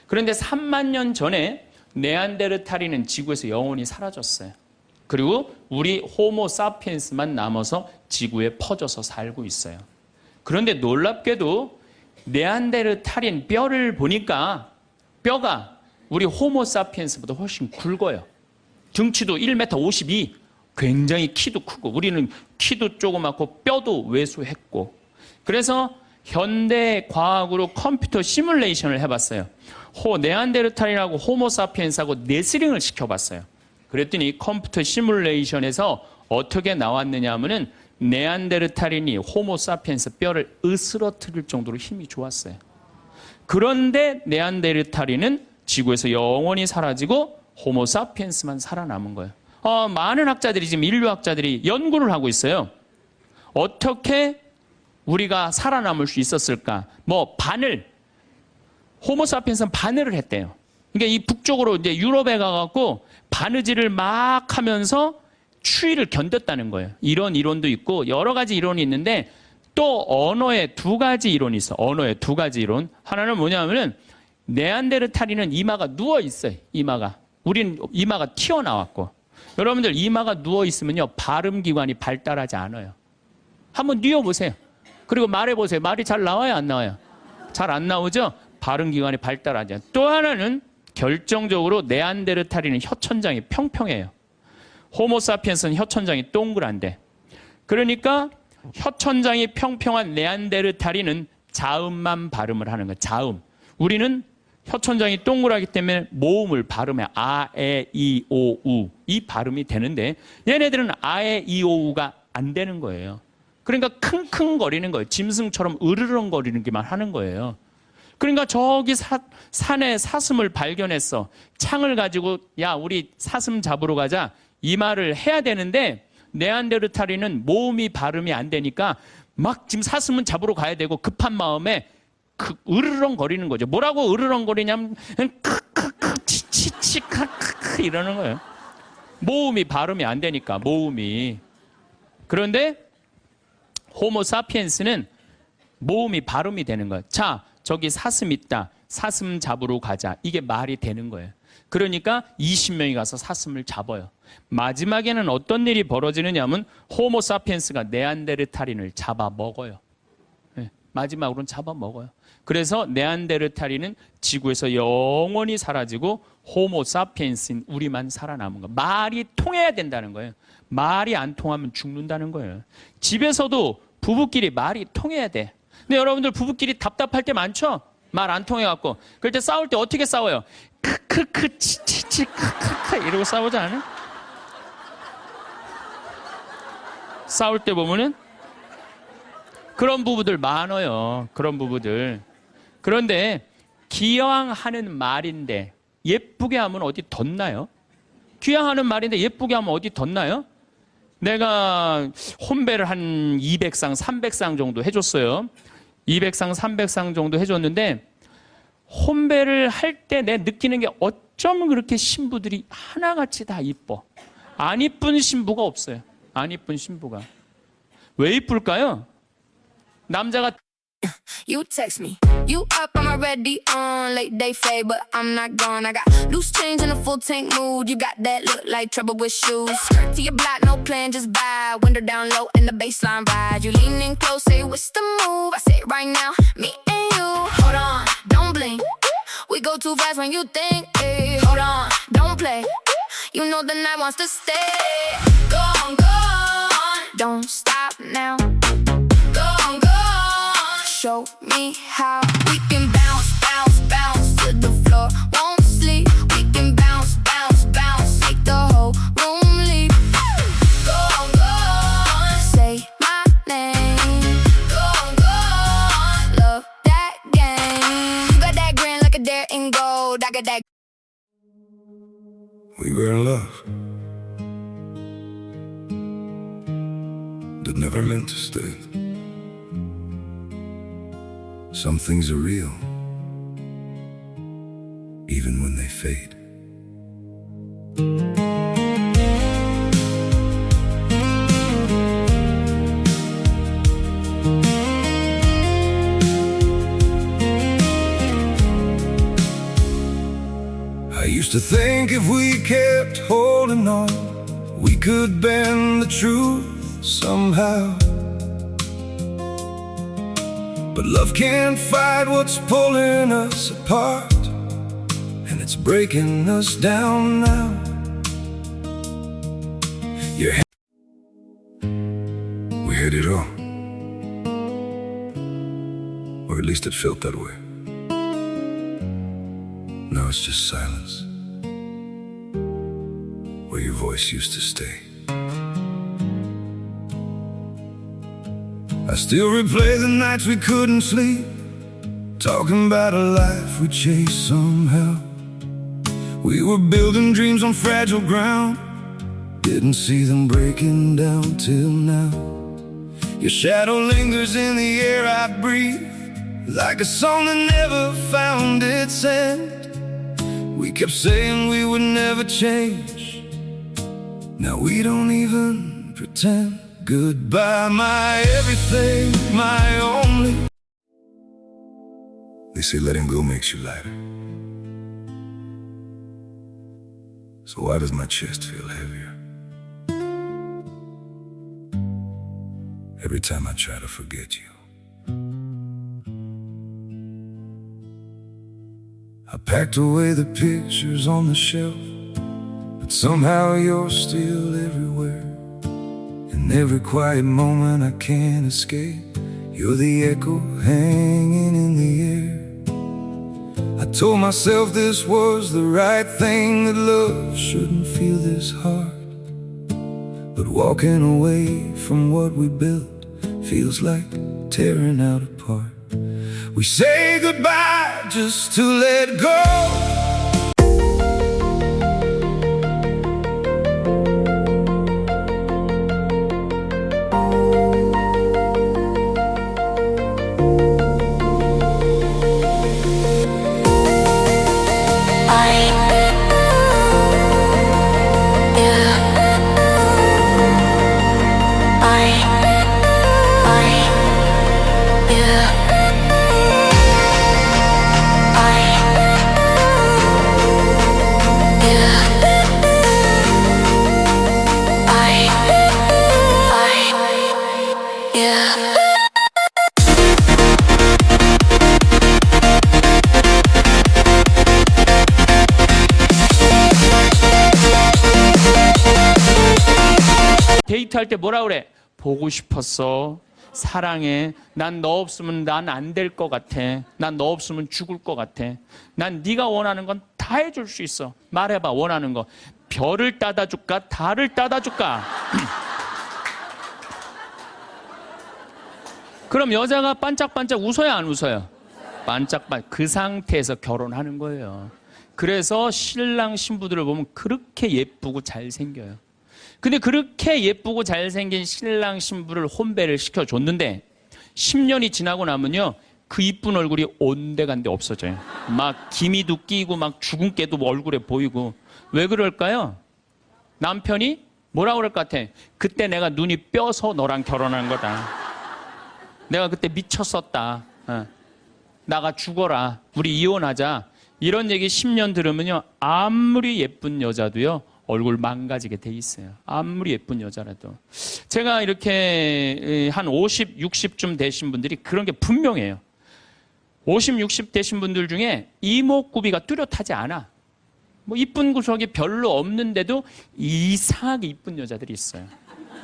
그런데 3만 년 전에 네안데르탈인은 지구에서 영원히 사라졌어요. 그리고 우리 호모 사피엔스만 남아서 지구에 퍼져서 살고 있어요. 그런데 놀랍게도 네안데르탈인 뼈를 보니까 뼈가 우리 호모 사피엔스보다 훨씬 굵어요. 등치도 1m 52, 굉장히 키도 크고 우리는 키도 조그맣고 뼈도 왜소했고. 그래서 현대 과학으로 컴퓨터 시뮬레이션을 해봤어요. 네안데르탈인하고 호모 사피엔스하고 네스링을 시켜봤어요. 그랬더니 컴퓨터 시뮬레이션에서 어떻게 나왔느냐 하면은 네안데르탈인이 호모 사피엔스 뼈를 으스러뜨릴 정도로 힘이 좋았어요. 그런데 네안데르탈인은 지구에서 영원히 사라지고 호모 사피엔스만 살아남은 거예요. 많은 학자들이 지금 인류학자들이 연구를 하고 있어요. 어떻게 우리가 살아남을 수 있었을까? 호모 사피엔스는 바늘을 했대요. 그러니까 이 북쪽으로 이제 유럽에 가갖고 바느질을 막 하면서 추위를 견뎠다는 거예요. 이런 이론도 있고 여러 가지 이론이 있는데 또 언어에 2가지 이론이 있어. 언어에 2가지 이론. 하나는 뭐냐면은 네안데르탈인은 이마가 누워 있어요. 우리는 이마가 튀어나왔고. 여러분들 이마가 누워 있으면요 발음 기관이 발달하지 않아요. 한번 뉘어보세요. 그리고 말해보세요. 말이 잘 나와요, 안 나와요? 잘 안 나오죠? 발음 기관이 발달하지 않아요. 또 하나는 결정적으로 네안데르탈인은 혀천장이 평평해요. 호모사피엔스는 혀천장이 동그란데. 그러니까 혀천장이 평평한 네안데르탈인은 자음만 발음을 하는 거예요. 자음. 우리는 혀천장이 동그랗기 때문에 모음을 발음해. 아, 에, 이, 오, 우. 이 발음이 되는데 얘네들은 아, 에, 이, 오, 우가 안 되는 거예요. 그러니까 킁킁거리는 거예요. 짐승처럼 으르렁거리는 게만 하는 거예요. 그러니까 저기 산에 사슴을 발견했어. 창을 가지고 야 우리 사슴 잡으러 가자 이 말을 해야 되는데 네안데르탈인은 모음이 발음이 안 되니까 막 지금 사슴은 잡으러 가야 되고 급한 마음에 으르렁거리는 거죠. 뭐라고 으르렁거리냐면 크크크 치치치 크크크 이러는 거예요. 모음이 발음이 안 되니까 모음이. 그런데 호모 사피엔스는 모음이 발음이 되는 거예요. 자, 저기 사슴 있다. 사슴 잡으러 가자. 이게 말이 되는 거예요. 그러니까 20명이 가서 사슴을 잡아요. 마지막에는 어떤 일이 벌어지느냐 하면 호모 사피엔스가 네안데르탈인을 잡아먹어요. 네, 마지막으로는 잡아먹어요. 그래서 네안데르탈인은 지구에서 영원히 사라지고 호모 사피엔스인 우리만 살아남은 거예요. 말이 통해야 된다는 거예요. 말이 안 통하면 죽는다는 거예요. 집에서도 부부끼리 말이 통해야 돼. 근데 여러분들 부부끼리 답답할 때 많죠? 말 안 통해갖고. 그럴 때 싸울 때 어떻게 싸워요? 크크크 치치치 크크크 이러고 싸우지 않아요? 싸울 때 보면은 그런 부부들 많아요. 그런 부부들. 그런데 기왕하는 말인데 예쁘게 하면 어디 덧나요? 귀향하는 말인데 예쁘게 하면 어디 덧나요? 내가 혼배를 한 200상, 300상 정도 해줬어요. 200상, 300상 정도 해줬는데 혼배를 할 때 내 느끼는 게 어쩜 그렇게 신부들이 하나같이 다 이뻐. 안 이쁜 신부가 없어요. 안 이쁜 신부가. 왜 이쁠까요? 남자가 You text me. You up, I'm already on. Late day fade, but I'm not gone. I got loose change in a full tank mood. You got that look like trouble with shoes. Skirt to your block, no plan, just buy. Window down low and the baseline ride. You leaning close, say what's the move? I say it right now, me and you. Hold on, don't blink. We go too fast when you think. Hey, hold on, don't play. You know the night wants to stay. Go on, go on. Don't stop now. Go on, go on. Show me how we can bounce, bounce, bounce to the floor. Won't sleep. We can bounce, bounce, bounce. Make the whole room leave. Go on, go on. Say my name. Go on, go on. Love that game. You got that grin like a dare in gold. I got that. We were in love, but never meant to stay. Some things are real, even when they fade. I used to think if we kept holding on, we could bend the truth somehow. But love can't fight what's pulling us apart, and it's breaking us down now. We had it all, or at least it felt that way. Now it's just silence, where your voice used to stay. I still replay the nights we couldn't sleep, talking about a life we chased somehow. We were building dreams on fragile ground, didn't see them breaking down till now. Your shadow lingers in the air I breathe, like a song that never found its end. We kept saying we would never change, now we don't even pretend. Goodbye, my everything, my only. They say letting go makes you lighter. So why does my chest feel heavier every time I try to forget you? I packed away the pictures on the shelf, but somehow you're still everywhere. In every quiet moment I can't escape, you're the echo hanging in the air. I told myself this was the right thing, that love shouldn't feel this hard. But walking away from what we built feels like tearing out apart. We say goodbye hard just to let go. 데이트할 때 뭐라 그래? 보고 싶었어. 사랑해. 난 너 없으면 난 안 될 것 같아. 난 너 없으면 죽을 것 같아. 난 네가 원하는 건 다 해줄 수 있어. 말해봐, 원하는 거. 별을 따다 줄까? 달을 따다 줄까? 그럼 여자가 반짝반짝 웃어야 안 웃어요? 반짝반짝. 그 상태에서 결혼하는 거예요. 그래서 신랑 신부들을 보면 그렇게 예쁘고 잘생겨요. 근데 그렇게 예쁘고 잘생긴 신랑 신부를 혼배를 시켜줬는데 10년이 지나고 나면요, 그 이쁜 얼굴이 온데간데 없어져요. 막 기미도 끼고 막 죽은 깨도 얼굴에 보이고. 왜 그럴까요? 남편이 뭐라 그럴 것 같아? 그때 내가 눈이 뼈서 너랑 결혼한 거다. 내가 그때 미쳤었다. 나가 죽어라. 우리 이혼하자. 이런 얘기 10년 들으면요, 아무리 예쁜 여자도요, 얼굴 망가지게 돼 있어요. 아무리 예쁜 여자라도. 제가 이렇게 한 50, 60쯤 되신 분들이 그런 게 분명해요. 50, 60 되신 분들 중에 이목구비가 뚜렷하지 않아. 뭐 이쁜 구석이 별로 없는데도 이상하게 이쁜 여자들이 있어요.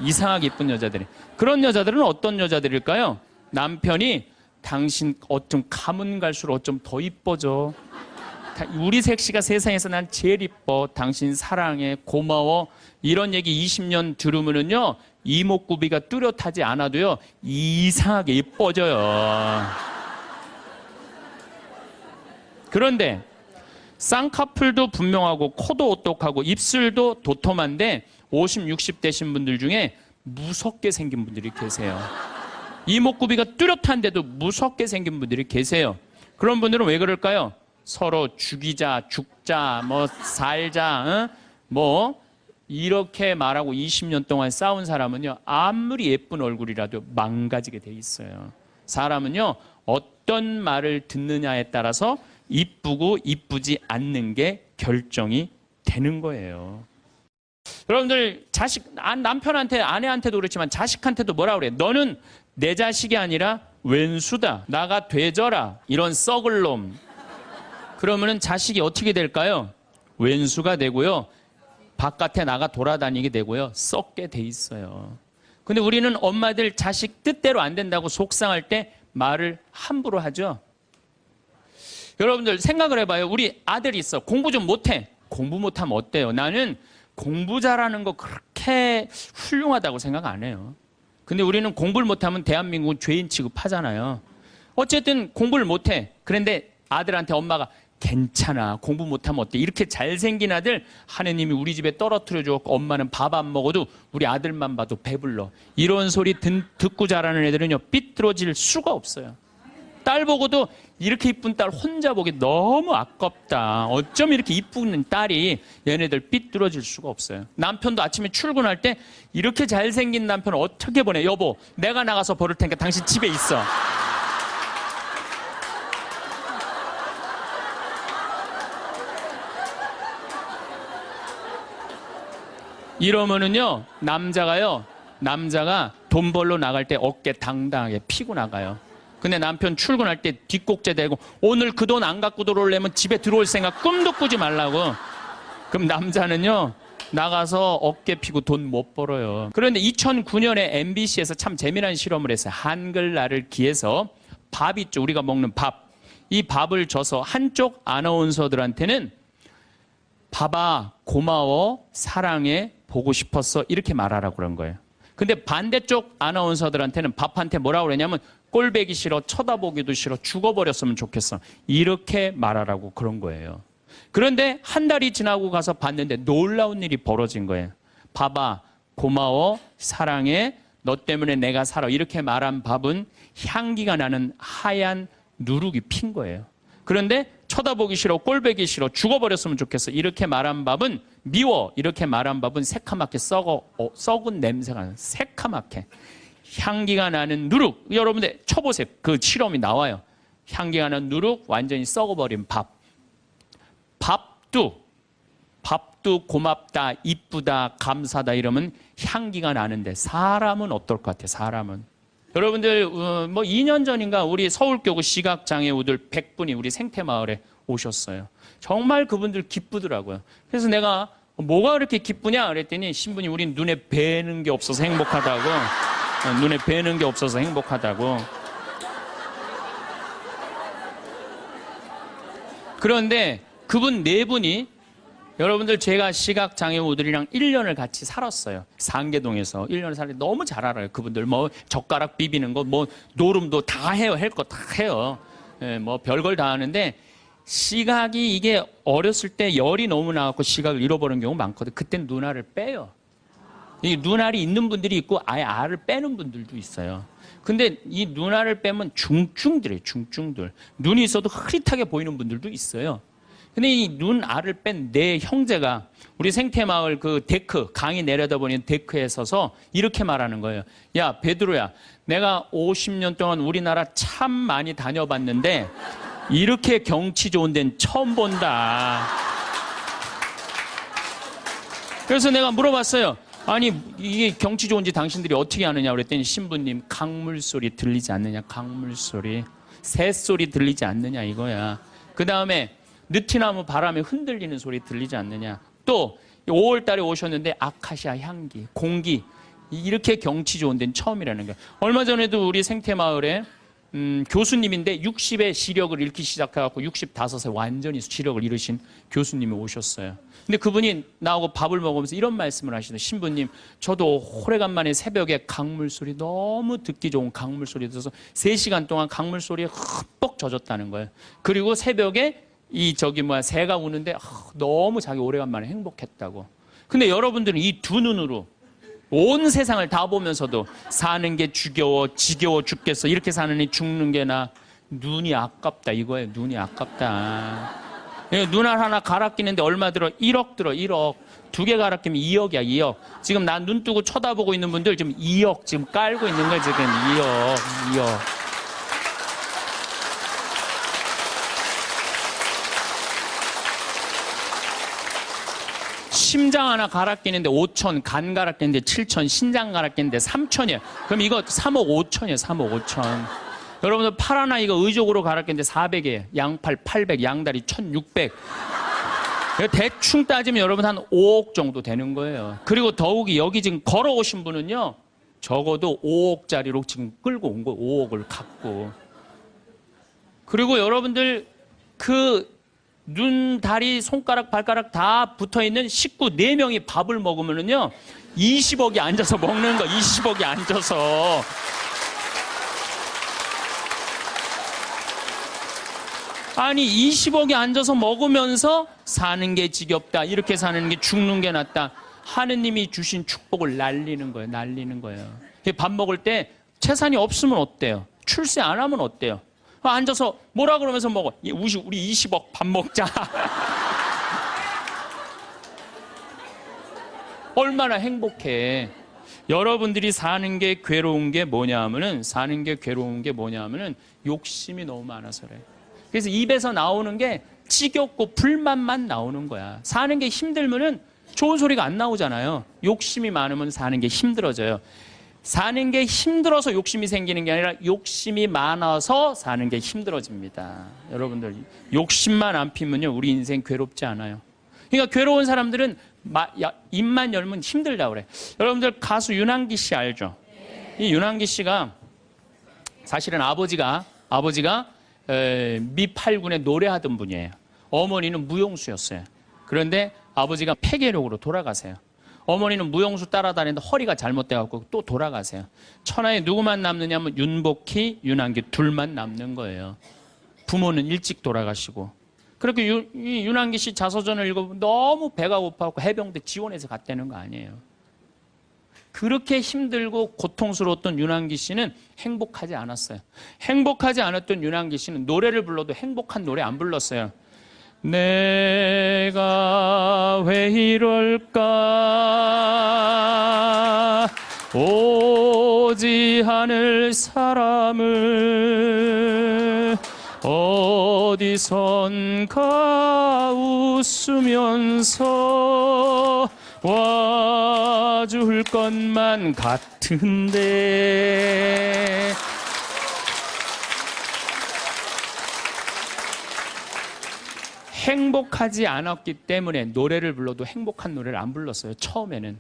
이상하게 이쁜 여자들이. 그런 여자들은 어떤 여자들일까요? 남편이 당신 어쩜 가문 갈수록 어쩜 더 이뻐져. 우리 섹시가 세상에서 난 제일 이뻐. 당신 사랑해. 고마워. 이런 얘기 20년 들으면은요, 이목구비가 뚜렷하지 않아도요, 이상하게 이뻐져요. 그런데 쌍꺼풀도 분명하고 코도 오똑하고 입술도 도톰한데 50, 60 되신 분들 중에 무섭게 생긴 분들이 계세요. 이목구비가 뚜렷한데도 무섭게 생긴 분들이 계세요. 그런 분들은 왜 그럴까요? 서로 죽이자, 죽자, 뭐 살자, 뭐 이렇게 말하고 20년 동안 싸운 사람은요, 아무리 예쁜 얼굴이라도 망가지게 돼 있어요. 사람은요, 어떤 말을 듣느냐에 따라서 이쁘고 이쁘지 않는 게 결정이 되는 거예요. 여러분들 남편한테, 아내한테도 그렇지만 자식한테도 뭐라 그래? 너는 내 자식이 아니라 왼수다. 나가 되져라. 이런 썩을 놈. 그러면은 자식이 어떻게 될까요? 왼수가 되고요. 바깥에 나가 돌아다니게 되고요. 썩게 돼 있어요. 근데 우리는 엄마들 자식 뜻대로 안 된다고 속상할 때 말을 함부로 하죠. 여러분들 생각을 해봐요. 우리 아들이 있어. 공부 좀 못해. 공부 못하면 어때요? 나는 공부 잘하는 거 그렇게 훌륭하다고 생각 안 해요. 근데 우리는 공부를 못하면 대한민국은 죄인 취급하잖아요. 어쨌든 공부를 못해. 그런데 아들한테 엄마가 괜찮아. 공부 못하면 어때? 이렇게 잘생긴 아들 하느님이 우리 집에 떨어뜨려줘. 엄마는 밥 안 먹어도 우리 아들만 봐도 배불러. 이런 소리 듣고 자라는 애들은요, 삐뚤어질 수가 없어요. 딸 보고도 이렇게 이쁜 딸 혼자 보기 너무 아깝다. 어쩜 이렇게 이쁜 딸이, 얘네들 삐뚤어질 수가 없어요. 남편도 아침에 출근할 때 이렇게 잘생긴 남편 어떻게 보내? 여보, 내가 나가서 버릴 테니까 당신 집에 있어. 이러면은요, 남자가 돈 벌러 나갈 때 어깨 당당하게 피고 나가요. 근데 남편 출근할 때 뒷꼭지 대고 오늘 그 돈 안 갖고 들어오려면 집에 들어올 생각 꿈도 꾸지 말라고. 그럼 남자는요, 나가서 어깨 피고 돈 못 벌어요. 그런데 2009년에 MBC에서 참 재미난 실험을 했어요. 한글날을 기해서 밥 있죠. 우리가 먹는 밥. 이 밥을 줘서 한쪽 아나운서들한테는 봐봐, 고마워, 사랑해, 보고 싶었어, 이렇게 말하라고 그런 거예요. 근데 반대쪽 아나운서들한테는 밥한테 뭐라고 그러냐면 꼴배기 싫어, 쳐다보기도 싫어, 죽어버렸으면 좋겠어. 이렇게 말하라고 그런 거예요. 그런데 한 달이 지나고 가서 봤는데 놀라운 일이 벌어진 거예요. 봐봐, 고마워, 사랑해, 너 때문에 내가 살아. 이렇게 말한 밥은 향기가 나는 하얀 누룩이 핀 거예요. 그런데 쳐다보기 싫어, 꼴배기 싫어, 죽어버렸으면 좋겠어. 이렇게 말한 밥은 미워. 이렇게 말한 밥은 새카맣게 썩은 냄새가 나는, 새카맣게. 향기가 나는 누룩. 여러분들 쳐보세요. 그 실험이 나와요. 향기가 나는 누룩, 완전히 썩어버린 밥. 밥도 고맙다, 이쁘다, 감사다 이러면 향기가 나는데 사람은 어떨 것 같아요? 사람은. 여러분들 뭐 2년 전인가 우리 서울교구 시각장애우들 100분이 우리 생태마을에 오셨어요. 정말 그분들 기쁘더라고요. 그래서 내가 뭐가 그렇게 기쁘냐 그랬더니 신부님 우린 눈에 뵈는 게 없어서 행복하다고. 눈에 뵈는 게 없어서 행복하다고. 그런데 그분 네 분이 여러분들 제가 시각장애우들이랑 1년을 같이 살았어요. 상계동에서 1년을 살았는데 너무 잘 알아요. 그분들 뭐 젓가락 비비는 거, 뭐 노름도 다 해요. 할 거 다 해요. 예, 뭐 별걸 다 하는데 시각이 이게 어렸을 때 열이 너무 나갖고 시각을 잃어버리는 경우 많거든. 그때는 눈알을 빼요. 이 눈알이 있는 분들이 있고 아예 알을 빼는 분들도 있어요. 근데 이 눈알을 빼면 중증들이에요. 중증들. 눈이 있어도 흐릿하게 보이는 분들도 있어요. 근데 이 눈알을 뺀 내 형제가 우리 생태마을 그 데크, 강이 내려다보는 데크에 서서 이렇게 말하는 거예요. 야, 베드로야, 내가 50년 동안 우리나라 참 많이 다녀봤는데 이렇게 경치 좋은 데는 처음 본다. 그래서 내가 물어봤어요. 아니, 이게 경치 좋은지 당신들이 어떻게 아느냐 그랬더니 신부님, 강물 소리 들리지 않느냐, 강물 소리. 새소리 들리지 않느냐 이거야. 그 다음에 느티나무 바람에 흔들리는 소리 들리지 않느냐. 또 5월 달에 오셨는데 아카시아 향기, 공기, 이렇게 경치 좋은 데는 처음이라는 거예요. 얼마 전에도 우리 생태마을에 교수님인데 60에 시력을 잃기 시작해갖고 65세 완전히 시력을 잃으신 교수님이 오셨어요. 근데 그분이 나하고 밥을 먹으면서 이런 말씀을 하시더라고요. 신부님, 저도 오래간만에 새벽에 강물 소리, 너무 듣기 좋은 강물 소리 들어서 3시간 동안 강물 소리에 흠뻑 젖었다는 거예요. 그리고 새벽에 새가 우는데 너무 자기 오래간만에 행복했다고. 근데 여러분들은 이 두 눈으로 온 세상을 다 보면서도 사는 게 지겨워 죽겠어. 이렇게 사느니 죽는 게 나. 눈이 아깝다 이거예요. 눈이 아깝다. 눈알 하나 갈아 끼는데 얼마 들어? 1억 들어. 1억. 2개 갈아 끼면 2억이야. 2억. 지금 난 눈 뜨고 쳐다보고 있는 분들 지금 2억 지금 깔고 있는 거야. 지금 2억. 심장 하나 갈아 끼는데 5천, 간 갈아 끼는데 7천, 신장 갈아 끼는데 3천이에요. 그럼 이거 3억 5천이에요. 3억 5천. 여러분들 팔 하나 이거 의족으로 갈아 끼는데 400이에요. 양팔 800, 양다리 1600. 대충 따지면 여러분 한 5억 정도 되는 거예요. 그리고 더욱이 여기 지금 걸어오신 분은요, 적어도 5억짜리로 지금 끌고 온 거예요. 5억을 갖고. 그리고 여러분들 눈, 다리, 손가락, 발가락 다 붙어있는 식구 4명이 밥을 먹으면은요, 20억이 앉아서 먹는 거, 20억이 앉아서. 아니, 20억이 앉아서 먹으면서 사는 게 지겹다, 이렇게 사는 게 죽는 게 낫다. 하느님이 주신 축복을 날리는 거예요, 날리는 거예요. 밥 먹을 때 재산이 없으면 어때요? 출세 안 하면 어때요? 앉아서 뭐라 그러면서 먹어. 우리 20억 밥 먹자. 얼마나 행복해. 여러분들이 사는 게 괴로운 게 뭐냐 하면은, 욕심이 너무 많아서 그래. 그래서 입에서 나오는 게 지겹고 불만만 나오는 거야. 사는 게 힘들면은 좋은 소리가 안 나오잖아요. 욕심이 많으면 사는 게 힘들어져요. 사는 게 힘들어서 욕심이 생기는 게 아니라 욕심이 많아서 사는 게 힘들어집니다. 여러분들 욕심만 안 피면요 우리 인생 괴롭지 않아요. 그러니까 괴로운 사람들은 입만 열면 힘들다 그래. 여러분들 가수 윤항기 씨 알죠? 이 윤항기 씨가 사실은 아버지가 미 8군에 노래하던 분이에요. 어머니는 무용수였어요. 그런데 아버지가 폐결핵으로 돌아가세요. 어머니는 무용수 따라다니는데 허리가 잘못돼갖고 또 돌아가세요. 천하에 누구만 남느냐면 윤복희, 윤한기 둘만 남는 거예요. 부모는 일찍 돌아가시고. 그렇게 이 윤한기 씨 자서전을 읽어보면 너무 배가 고파갖고 해병대 지원해서 갔다는 거 아니에요. 그렇게 힘들고 고통스러웠던 윤한기 씨는 행복하지 않았어요. 행복하지 않았던 윤한기 씨는 노래를 불러도 행복한 노래 안 불렀어요. 내가 왜 이럴까 오지 않을 사람을 어디선가 웃으면서 와줄 것만 같은데 행복하지 않았기 때문에 노래를 불러도 행복한 노래를 안 불렀어요. 처음에는.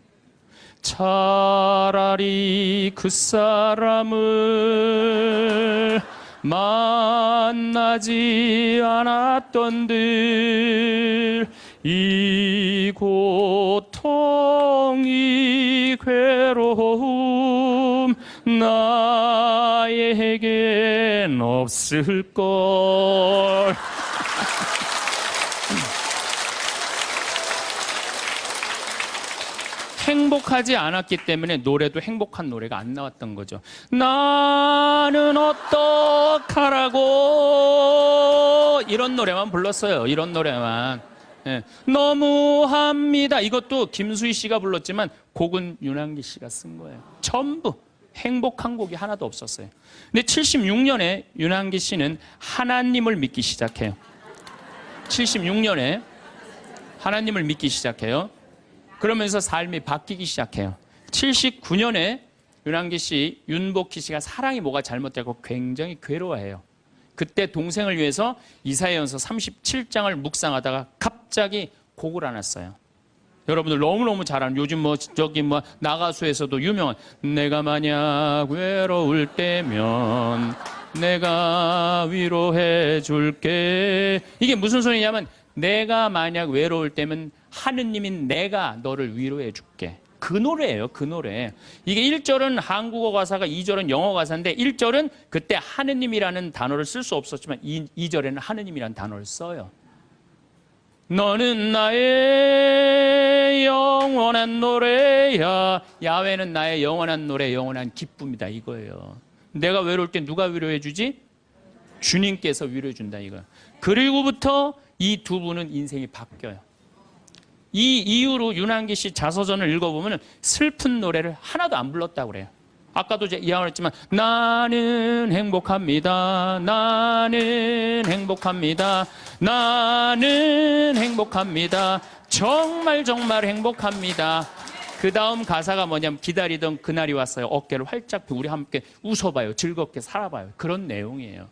차라리 그 사람을 만나지 않았던들 이 고통 이 괴로움 나에겐 없을걸. 행복하지 않았기 때문에 노래도 행복한 노래가 안 나왔던 거죠. 나는 어떡하라고 이런 노래만 불렀어요. 이런 노래만. 예. 너무합니다. 이것도 김수희 씨가 불렀지만 곡은 윤한기 씨가 쓴 거예요. 전부 행복한 곡이 하나도 없었어요. 근데 76년에 윤한기 씨는 하나님을 믿기 시작해요. 76년에 하나님을 믿기 시작해요. 그러면서 삶이 바뀌기 시작해요. 79년에 윤한기 씨, 윤복희 씨가 사랑이 뭐가 잘못되고 굉장히 괴로워해요. 그때 동생을 위해서 이사야전서 37장을 묵상하다가 갑자기 곡을 하나 써요. 여러분들 너무너무 잘 아는 요즘 나가수에서도 유명한 내가 만약 외로울 때면 내가 위로해 줄게. 이게 무슨 소리냐면 내가 만약 외로울 때면 하느님인 내가 너를 위로해 줄게. 그 노래예요. 그 노래. 이게 1절은 한국어 가사가 2절은 영어 가사인데 1절은 그때 하느님이라는 단어를 쓸 수 없었지만 2절에는 하느님이라는 단어를 써요. 너는 나의 영원한 노래야. 야훼는 나의 영원한 노래, 영원한 기쁨이다 이거예요. 내가 외로울 때 누가 위로해 주지? 주님께서 위로해 준다 이거예요. 그리고부터 이 두 분은 인생이 바뀌어요. 이 이후로 윤한기 씨 자서전을 읽어보면 슬픈 노래를 하나도 안 불렀다고 그래요. 아까도 제가 이야기했지만 나는 행복합니다. 나는 행복합니다. 나는 행복합니다. 정말 정말 행복합니다. 그 다음 가사가 뭐냐면 기다리던 그날이 왔어요. 어깨를 활짝 펴고 우리 함께 웃어봐요. 즐겁게 살아봐요. 그런 내용이에요.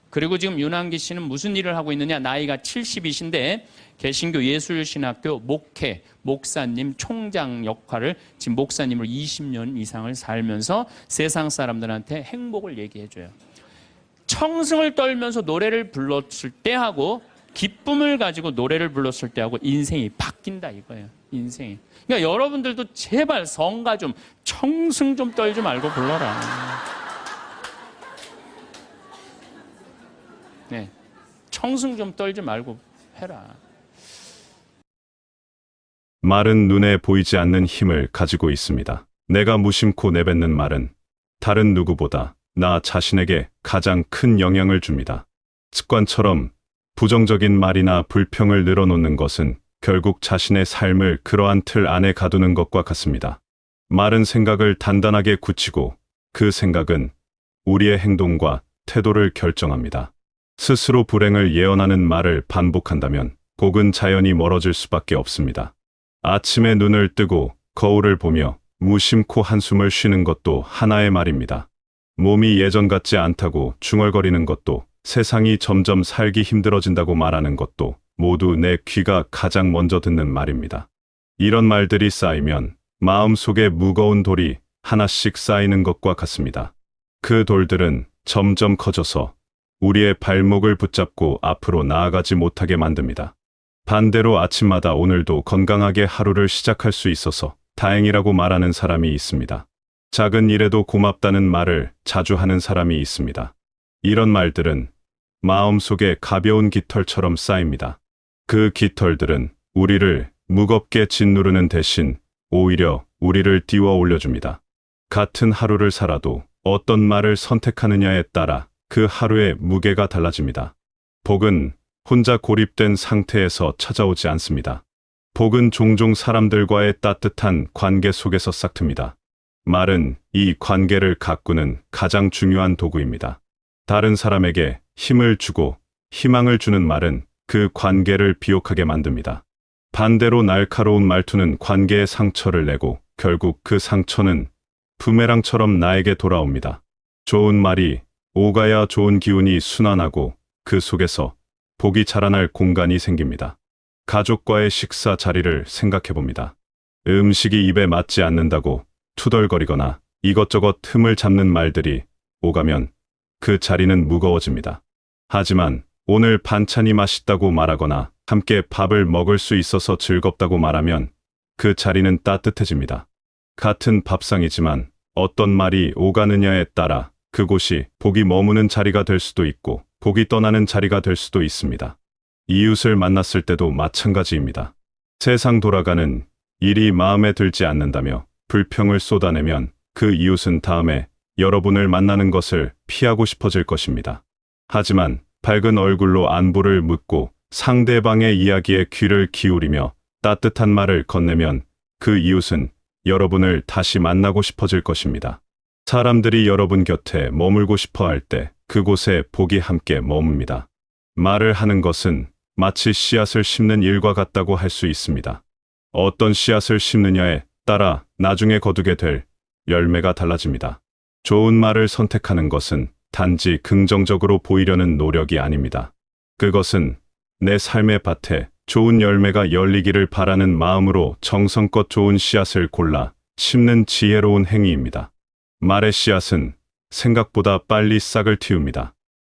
그리고 지금 윤한기 씨는 무슨 일을 하고 있느냐. 나이가 70이신데 개신교 예술신학교 목회, 목사님, 총장 역할을 지금 목사님으로 20년 이상을 살면서 세상 사람들한테 행복을 얘기해줘요. 청승을 떨면서 노래를 불렀을 때하고 기쁨을 가지고 노래를 불렀을 때하고 인생이 바뀐다 이거예요. 인생이. 그러니까 여러분들도 제발 성가 좀 청승 좀 떨지 말고 불러라. 네, 청승 좀 떨지 말고 해라. 말은 눈에 보이지 않는 힘을 가지고 있습니다. 내가 무심코 내뱉는 말은 다른 누구보다 나 자신에게 가장 큰 영향을 줍니다. 습관처럼 부정적인 말이나 불평을 늘어놓는 것은 결국 자신의 삶을 그러한 틀 안에 가두는 것과 같습니다. 말은 생각을 단단하게 굳히고 그 생각은 우리의 행동과 태도를 결정합니다. 스스로 불행을 예언하는 말을 반복한다면 곡은 자연히 멀어질 수밖에 없습니다. 아침에 눈을 뜨고 거울을 보며 무심코 한숨을 쉬는 것도 하나의 말입니다. 몸이 예전 같지 않다고 중얼거리는 것도, 세상이 점점 살기 힘들어진다고 말하는 것도 모두 내 귀가 가장 먼저 듣는 말입니다. 이런 말들이 쌓이면 마음속에 무거운 돌이 하나씩 쌓이는 것과 같습니다. 그 돌들은 점점 커져서 우리의 발목을 붙잡고 앞으로 나아가지 못하게 만듭니다. 반대로 아침마다 오늘도 건강하게 하루를 시작할 수 있어서 다행이라고 말하는 사람이 있습니다. 작은 일에도 고맙다는 말을 자주 하는 사람이 있습니다. 이런 말들은 마음속에 가벼운 깃털처럼 쌓입니다. 그 깃털들은 우리를 무겁게 짓누르는 대신 오히려 우리를 띄워 올려줍니다. 같은 하루를 살아도 어떤 말을 선택하느냐에 따라 그 하루의 무게가 달라집니다. 복은 혼자 고립된 상태에서 찾아오지 않습니다. 복은 종종 사람들과의 따뜻한 관계 속에서 싹틉니다. 말은 이 관계를 가꾸는 가장 중요한 도구입니다. 다른 사람에게 힘을 주고 희망을 주는 말은 그 관계를 비옥하게 만듭니다. 반대로 날카로운 말투는 관계에 상처를 내고 결국 그 상처는 부메랑처럼 나에게 돌아옵니다. 좋은 말이 오가야 좋은 기운이 순환하고 그 속에서 복이 자라날 공간이 생깁니다. 가족과의 식사 자리를 생각해 봅니다. 음식이 입에 맞지 않는다고 투덜거리거나 이것저것 틈을 잡는 말들이 오가면 그 자리는 무거워집니다. 하지만 오늘 반찬이 맛있다고 말하거나 함께 밥을 먹을 수 있어서 즐겁다고 말하면 그 자리는 따뜻해집니다. 같은 밥상이지만 어떤 말이 오가느냐에 따라 그곳이 복이 머무는 자리가 될 수도 있고 복이 떠나는 자리가 될 수도 있습니다. 이웃을 만났을 때도 마찬가지입니다. 세상 돌아가는 일이 마음에 들지 않는다며 불평을 쏟아내면 그 이웃은 다음에 여러분을 만나는 것을 피하고 싶어질 것입니다. 하지만 밝은 얼굴로 안부를 묻고 상대방의 이야기에 귀를 기울이며 따뜻한 말을 건네면 그 이웃은 여러분을 다시 만나고 싶어질 것입니다. 사람들이 여러분 곁에 머물고 싶어 할 때 그곳에 복이 함께 머뭅니다. 말을 하는 것은 마치 씨앗을 심는 일과 같다고 할 수 있습니다. 어떤 씨앗을 심느냐에 따라 나중에 거두게 될 열매가 달라집니다. 좋은 말을 선택하는 것은 단지 긍정적으로 보이려는 노력이 아닙니다. 그것은 내 삶의 밭에 좋은 열매가 열리기를 바라는 마음으로 정성껏 좋은 씨앗을 골라 심는 지혜로운 행위입니다. 말의 씨앗은 생각보다 빨리 싹을 틔웁니다.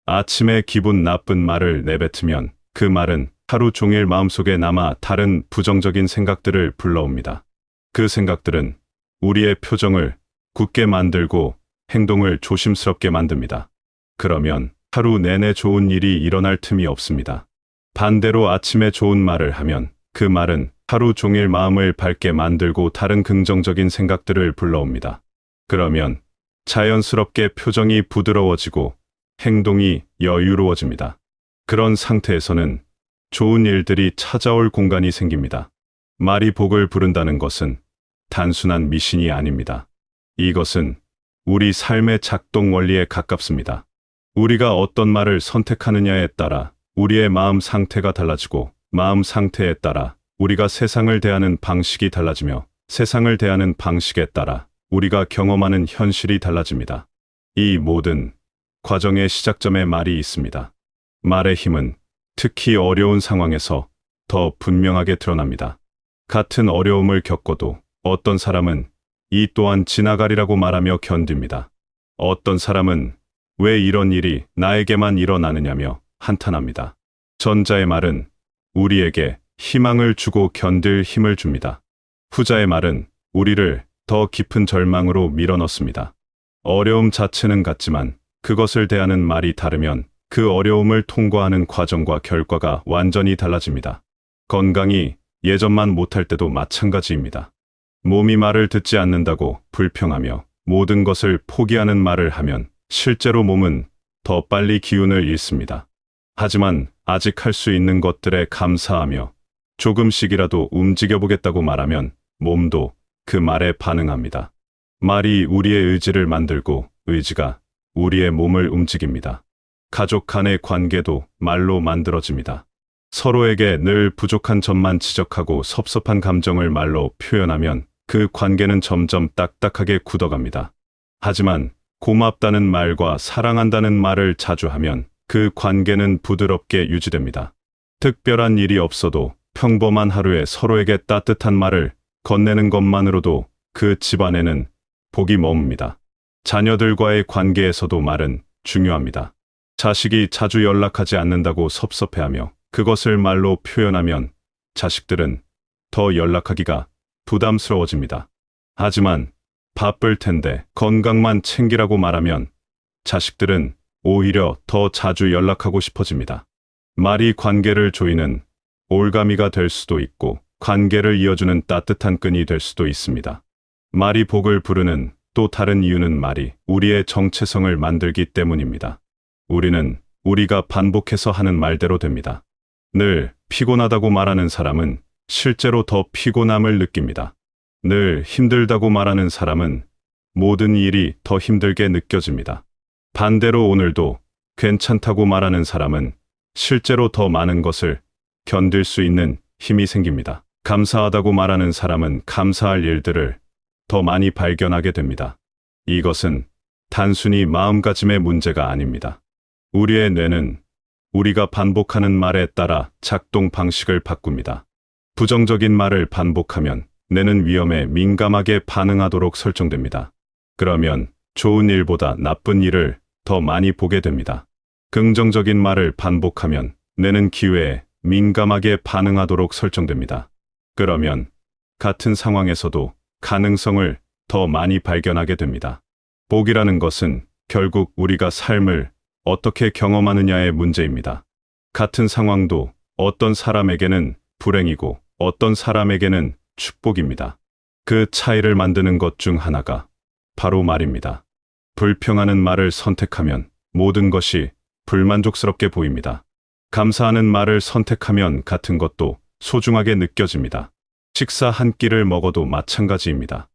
아침에 기분 나쁜 말을 내뱉으면 그 말은 하루 종일 마음속에 남아 다른 부정적인 생각들을 불러옵니다. 그 생각들은 우리의 표정을 굳게 만들고 행동을 조심스럽게 만듭니다. 그러면 하루 내내 좋은 일이 일어날 틈이 없습니다. 반대로 아침에 좋은 말을 하면 그 말은 하루 종일 마음을 밝게 만들고 다른 긍정적인 생각들을 불러옵니다. 그러면 자연스럽게 표정이 부드러워지고 행동이 여유로워집니다. 그런 상태에서는 좋은 일들이 찾아올 공간이 생깁니다. 말이 복을 부른다는 것은 단순한 미신이 아닙니다. 이것은 우리 삶의 작동 원리에 가깝습니다. 우리가 어떤 말을 선택하느냐에 따라 우리의 마음 상태가 달라지고 마음 상태에 따라 우리가 세상을 대하는 방식이 달라지며 세상을 대하는 방식에 따라 우리가 경험하는 현실이 달라집니다. 이 모든 과정의 시작점에 말이 있습니다. 말의 힘은 특히 어려운 상황에서 더 분명하게 드러납니다. 같은 어려움을 겪어도 어떤 사람은 이 또한 지나가리라고 말하며 견딥니다. 어떤 사람은 왜 이런 일이 나에게만 일어나느냐며 한탄합니다. 전자의 말은 우리에게 희망을 주고 견딜 힘을 줍니다. 후자의 말은 우리를 더 깊은 절망으로 밀어넣습니다. 어려움 자체는 같지만 그것을 대하는 말이 다르면 그 어려움을 통과하는 과정과 결과가 완전히 달라집니다. 건강이 예전만 못할 때도 마찬가지입니다. 몸이 말을 듣지 않는다고 불평하며 모든 것을 포기하는 말을 하면 실제로 몸은 더 빨리 기운을 잃습니다. 하지만 아직 할 수 있는 것들에 감사하며 조금씩이라도 움직여보겠다고 말하면 몸도 그 말에 반응합니다. 말이 우리의 의지를 만들고 의지가 우리의 몸을 움직입니다. 가족 간의 관계도 말로 만들어집니다. 서로에게 늘 부족한 점만 지적하고 섭섭한 감정을 말로 표현하면 그 관계는 점점 딱딱하게 굳어갑니다. 하지만 고맙다는 말과 사랑한다는 말을 자주 하면 그 관계는 부드럽게 유지됩니다. 특별한 일이 없어도 평범한 하루에 서로에게 따뜻한 말을 건네는 것만으로도 그 집안에는 복이 머뭅니다. 자녀들과의 관계에서도 말은 중요합니다. 자식이 자주 연락하지 않는다고 섭섭해하며 그것을 말로 표현하면 자식들은 더 연락하기가 부담스러워집니다. 하지만 바쁠 텐데 건강만 챙기라고 말하면 자식들은 오히려 더 자주 연락하고 싶어집니다. 말이 관계를 조이는 올가미가 될 수도 있고 관계를 이어주는 따뜻한 끈이 될 수도 있습니다. 말이 복을 부르는 또 다른 이유는 말이 우리의 정체성을 만들기 때문입니다. 우리는 우리가 반복해서 하는 말대로 됩니다. 늘 피곤하다고 말하는 사람은 실제로 더 피곤함을 느낍니다. 늘 힘들다고 말하는 사람은 모든 일이 더 힘들게 느껴집니다. 반대로 오늘도 괜찮다고 말하는 사람은 실제로 더 많은 것을 견딜 수 있는 힘이 생깁니다. 감사하다고 말하는 사람은 감사할 일들을 더 많이 발견하게 됩니다. 이것은 단순히 마음가짐의 문제가 아닙니다. 우리의 뇌는 우리가 반복하는 말에 따라 작동 방식을 바꿉니다. 부정적인 말을 반복하면 뇌는 위험에 민감하게 반응하도록 설정됩니다. 그러면 좋은 일보다 나쁜 일을 더 많이 보게 됩니다. 긍정적인 말을 반복하면 뇌는 기회에 민감하게 반응하도록 설정됩니다. 그러면 같은 상황에서도 가능성을 더 많이 발견하게 됩니다. 복이라는 것은 결국 우리가 삶을 어떻게 경험하느냐의 문제입니다. 같은 상황도 어떤 사람에게는 불행이고 어떤 사람에게는 축복입니다. 그 차이를 만드는 것 중 하나가 바로 말입니다. 불평하는 말을 선택하면 모든 것이 불만족스럽게 보입니다. 감사하는 말을 선택하면 같은 것도 소중하게 느껴집니다. 식사 한 끼를 먹어도 마찬가지입니다.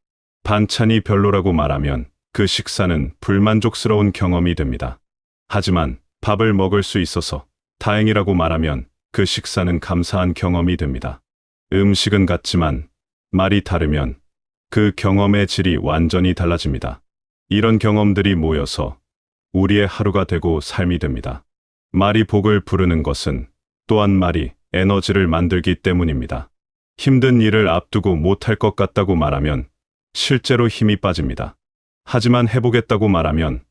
반찬이 별로라고 말하면 그 식사는 불만족스러운 경험이 됩니다. 하지만 밥을 먹을 수 있어서 다행이라고 말하면 그 식사는 감사한 경험이 됩니다. 음식은 같지만 말이 다르면 그 경험의 질이 완전히 달라집니다. 이런 경험들이 모여서 우리의 하루가 되고 삶이 됩니다. 말이 복을 부르는 것은 또한 말이 에너지를 만들기 때문입니다. 힘든 일을 앞두고 못할 것 같다고 말하면 실제로 힘이 빠집니다. 하지만 해보겠다고 말하면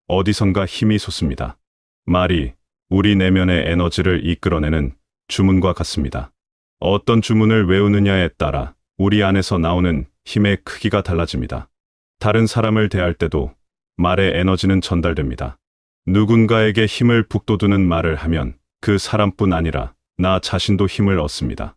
어디선가 힘이 솟습니다. 말이 우리 내면의 에너지를 이끌어내는 주문과 같습니다. 어떤 주문을 외우느냐에 따라 우리 안에서 나오는 힘의 크기가 달라집니다. 다른 사람을 대할 때도 말의 에너지는 전달됩니다. 누군가에게 힘을 북돋우는 말을 하면 그 사람뿐 아니라 나 자신도 힘을 얻습니다.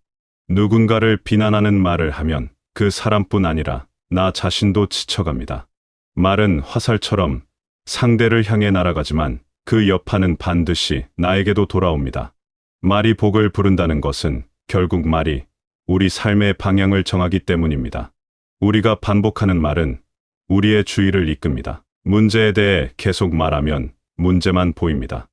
누군가를 비난하는 말을 하면 그 사람뿐 아니라 나 자신도 지쳐갑니다. 말은 화살처럼 상대를 향해 날아가지만 그 여파는 반드시 나에게도 돌아옵니다. 말이 복을 부른다는 것은 결국 말이 우리 삶의 방향을 정하기 때문입니다. 우리가 반복하는 말은 우리의 주의를 이끕니다. 문제에 대해 계속 말하면 문제만 보입니다.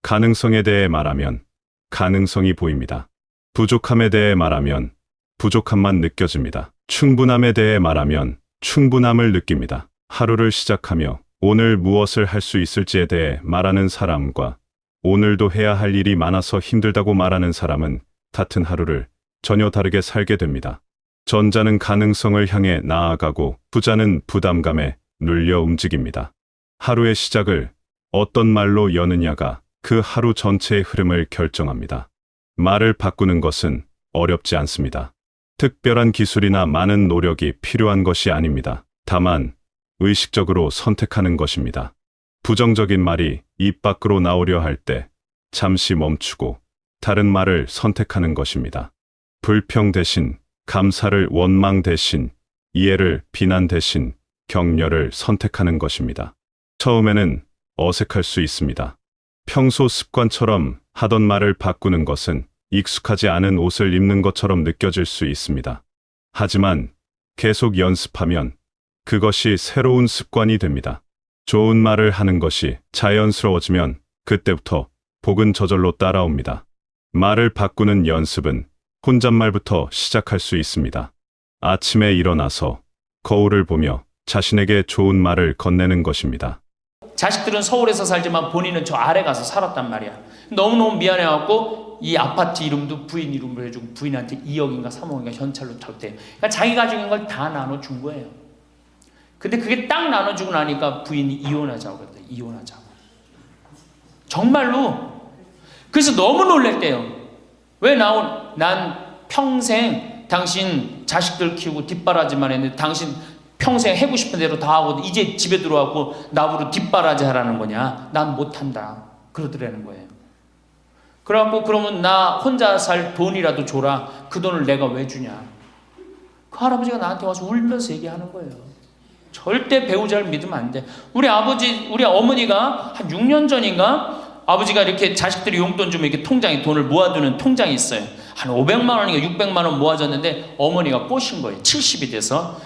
가능성에 대해 말하면 가능성이 보입니다. 부족함에 대해 말하면 부족함만 느껴집니다. 충분함에 대해 말하면 충분함을 느낍니다. 하루를 시작하며 오늘 무엇을 할 수 있을지에 대해 말하는 사람과 오늘도 해야 할 일이 많아서 힘들다고 말하는 사람은 같은 하루를 전혀 다르게 살게 됩니다. 전자는 가능성을 향해 나아가고 후자는 부담감에 눌려 움직입니다. 하루의 시작을 어떤 말로 여느냐가 그 하루 전체의 흐름을 결정합니다. 말을 바꾸는 것은 어렵지 않습니다. 특별한 기술이나 많은 노력이 필요한 것이 아닙니다. 다만 의식적으로 선택하는 것입니다. 부정적인 말이 입 밖으로 나오려 할 때 잠시 멈추고 다른 말을 선택하는 것입니다. 불평 대신 감사를, 원망 대신 이해를, 비난 대신 격려를 선택하는 것입니다. 처음에는 어색할 수 있습니다. 평소 습관처럼 하던 말을 바꾸는 것은 익숙하지 않은 옷을 입는 것처럼 느껴질 수 있습니다. 하지만 계속 연습하면 그것이 새로운 습관이 됩니다. 좋은 말을 하는 것이 자연스러워지면 그때부터 복은 저절로 따라옵니다. 말을 바꾸는 연습은 혼잣말부터 시작할 수 있습니다. 아침에 일어나서 거울을 보며 자신에게 좋은 말을 건네는 것입니다. 자식들은 서울에서 살지만 본인은 저 아래 가서 살았단 말이야. 너무너무 미안해갖고 이 아파트 이름도 부인 이름으로 해주고 부인한테 2억인가 3억인가 현찰로 줬대요. 그러니까 자기 가진 걸 다 나눠준 거예요. 근데 그게 딱 나눠주고 나니까 부인이 이혼하자고 그랬대. 이혼하자고. 정말로. 그래서 너무 놀랬대요. 왜 난 평생 당신 자식들 키우고 뒷바라지만 했는데 당신 평생 하고 싶은 대로 다 하고 이제 집에 들어와서 나보고 뒷바라지 하라는 거냐? 난 못한다. 그러더라는 거예요. 그래갖고 그러면 나 혼자 살 돈이라도 줘라. 그 돈을 내가 왜 주냐? 그 할아버지가 나한테 와서 울면서 얘기하는 거예요. 절대 배우자를 믿으면 안 돼. 우리 어머니가 한 6년 전인가 아버지가 이렇게 자식들이 용돈 주면 이렇게 통장에 돈을 모아두는 통장이 있어요. 한 500만 원인가 600만 원 모아졌는데 어머니가 꼬신 거예요. 70이 돼서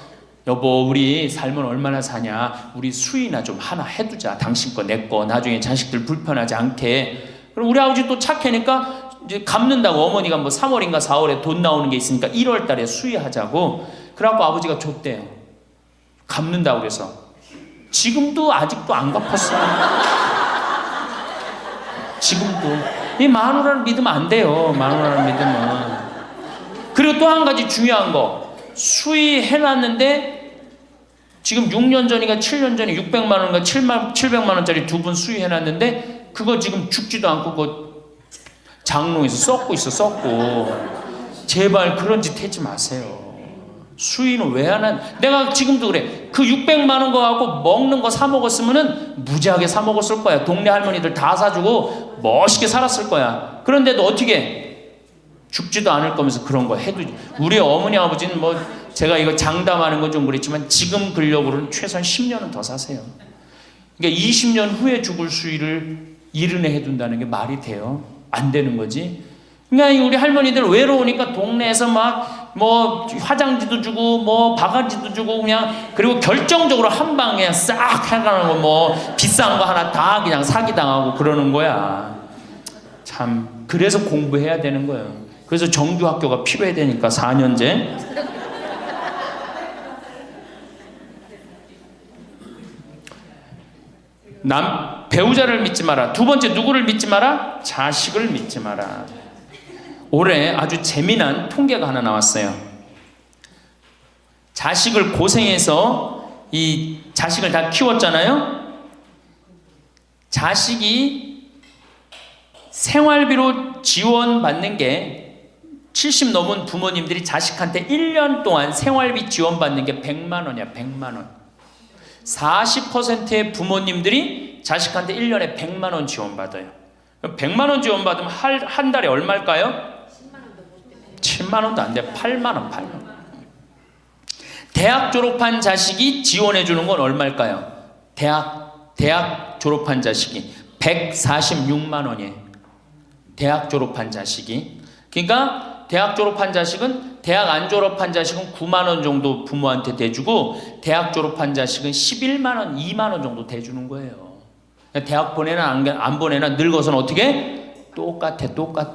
여보 우리 살면 얼마나 사냐. 우리 수의나 좀 하나 해두자. 당신 거 내 거 나중에 자식들 불편하지 않게. 그럼 우리 아버지 또 착하니까 이제 갚는다고 어머니가 뭐 3월인가 4월에 돈 나오는 게 있으니까 1월 달에 수의하자고. 그래갖고 아버지가 줬대요. 갚는다고 그래서. 지금도 아직도 안 갚았어요. 지금도. 이 마누라를 믿으면 안 돼요. 마누라를 믿으면. 그리고 또 한 가지 중요한 거. 수의해놨는데 지금 6년 전인가 7년 전에 600만 원인가 700만 원짜리 두 분 수의해놨는데 그거 지금 죽지도 않고 그 장롱에서 썩고 있어. 썩고. 제발 그런 짓 하지 마세요. 수의는 왜 안 한? 내가 지금도 그래. 그 600만 원 거 갖고 먹는 거 사 먹었으면은 무지하게 사 먹었을 거야. 동네 할머니들 다 사주고 멋있게 살았을 거야. 그런데도 어떻게 죽지도 않을 거면서 그런 거 해도. 우리 어머니 아버지는 뭐 제가 이거 장담하는 건 좀 그렇지만 지금 근력으로는 최소한 10년은 더 사세요. 그러니까 20년 후에 죽을 수의를 이른에 해둔다는 게 말이 돼요? 안 되는 거지. 그러니까 우리 할머니들 외로우니까 동네에서 막 뭐 화장지도 주고 뭐 바가지도 주고 그냥. 그리고 결정적으로 한 방에 싹 해가는 거 뭐 비싼 거 하나 다 그냥 사기당하고 그러는 거야. 참 그래서 공부해야 되는 거예요. 그래서 정규학교가 필요해 되니까 4년제. 배우자를 믿지 마라. 두 번째 누구를 믿지 마라? 자식을 믿지 마라. 올해 아주 재미난 통계가 하나 나왔어요. 자식을 고생해서 이 자식을 다 키웠잖아요. 자식이 생활비로 지원받는 게 70 넘은 부모님들이 자식한테 1년 동안 생활비 지원받는 게 100만 원이야. 100만 원. 40%의 부모님들이 자식한테 1년에 100만 원 지원받아요. 100만 원 지원받으면 한 달에 얼마일까요? 7만 원도 안 돼. 8만 원, 8만 원. 대학 졸업한 자식이 지원해 주는 건 얼마일까요? 대학 졸업한 자식이 146만 원이에요. 대학 졸업한 자식이. 그러니까 대학 졸업한 자식은, 대학 안 졸업한 자식은 9만 원 정도 부모한테 대주고 대학 졸업한 자식은 11만 원, 2만 원 정도 대주는 거예요. 대학 보내나 안 보내나 늙어서는 어떻게? 똑같아.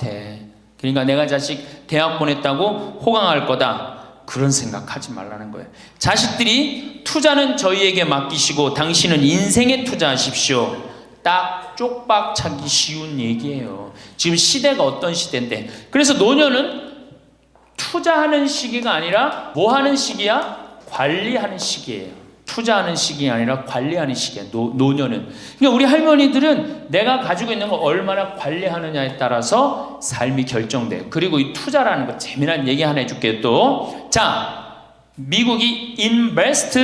그러니까 내가 자식 대학 보냈다고 호강할 거다. 그런 생각하지 말라는 거예요. 자식들이 투자는 저희에게 맡기시고 당신은 인생에 투자하십시오. 딱 쪽박 차기 쉬운 얘기예요. 지금 시대가 어떤 시대인데. 그래서 노년은 투자하는 시기가 아니라 뭐 하는 시기야? 관리하는 시기예요. 투자하는 시기가 아니라 관리하는 시기야. 노년은. 그러니까 우리 할머니들은 내가 가지고 있는 걸 얼마나 관리하느냐에 따라서 삶이 결정돼요. 그리고 이 투자라는 거 재미난 얘기 하나 해줄게요. 또 자, 미국이 Invest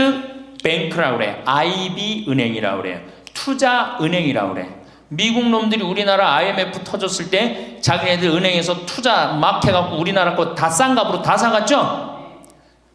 Bank라고 그래. IB 은행이라고 그래요. 투자 은행이라고 그래. 미국 놈들이 우리나라 IMF 터졌을 때 자기네들 은행에서 투자 막 해갖고 우리나라 거 다 싼 값으로 다 사갔죠?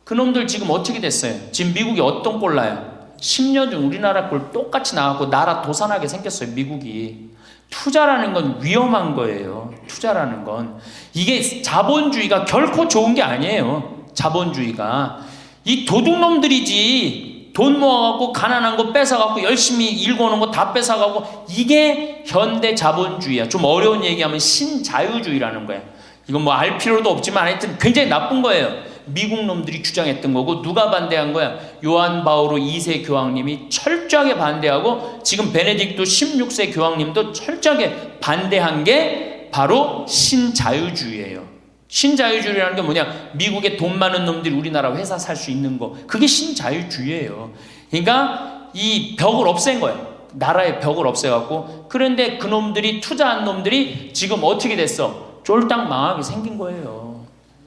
그놈들 지금 어떻게 됐어요? 지금 미국이 어떤 꼴 나요? 10년 전 우리나라 꼴 똑같이 나왔고 나라 도산하게 생겼어요. 미국이. 투자라는 건 위험한 거예요. 투자라는 건. 이게 자본주의가 결코 좋은 게 아니에요. 자본주의가. 이 도둑놈들이지. 돈 모아갖고 가난한 거 뺏어갖고 열심히 일궈놓은 거 다 뺏어가고. 이게 현대 자본주의야. 좀 어려운 얘기하면 신자유주의라는 거야. 이건 뭐 알 필요도 없지만 하여튼 굉장히 나쁜 거예요. 미국 놈들이 주장했던 거고. 누가 반대한 거야? 요한 바오로 2세 교황님이 철저하게 반대하고 지금 베네딕토 16세 교황님도 철저하게 반대한 게 바로 신자유주의예요. 신자유주의라는 게 뭐냐? 미국에 돈 많은 놈들이 우리나라 회사 살 수 있는 거. 그게 신자유주의예요. 그러니까 이 벽을 없앤 거예요. 나라의 벽을 없애갖고. 그런데 그놈들이 투자한 놈들이 지금 어떻게 됐어? 쫄딱 망하게 생긴 거예요.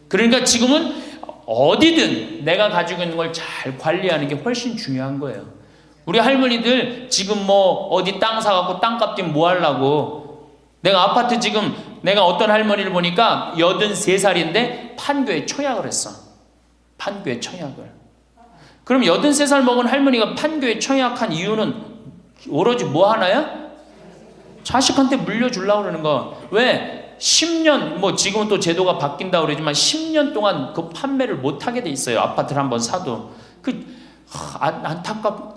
그러니까 지금은 어디든 내가 가지고 있는 걸 잘 관리하는 게 훨씬 중요한 거예요. 우리 할머니들 지금 뭐 어디 땅 사갖고 땅값 뛰면 뭐 하려고. 내가 아파트 지금 내가 어떤 할머니를 보니까 83살인데 판교에 청약을 했어. 판교에 청약을. 그럼 83살 먹은 할머니가 판교에 청약한 이유는 오로지 뭐 하나야? 자식한테 물려주려고 그러는 거. 왜? 10년, 뭐 지금은 또 제도가 바뀐다고 그러지만 10년 동안 그 판매를 못하게 돼 있어요. 아파트를 한번 사도.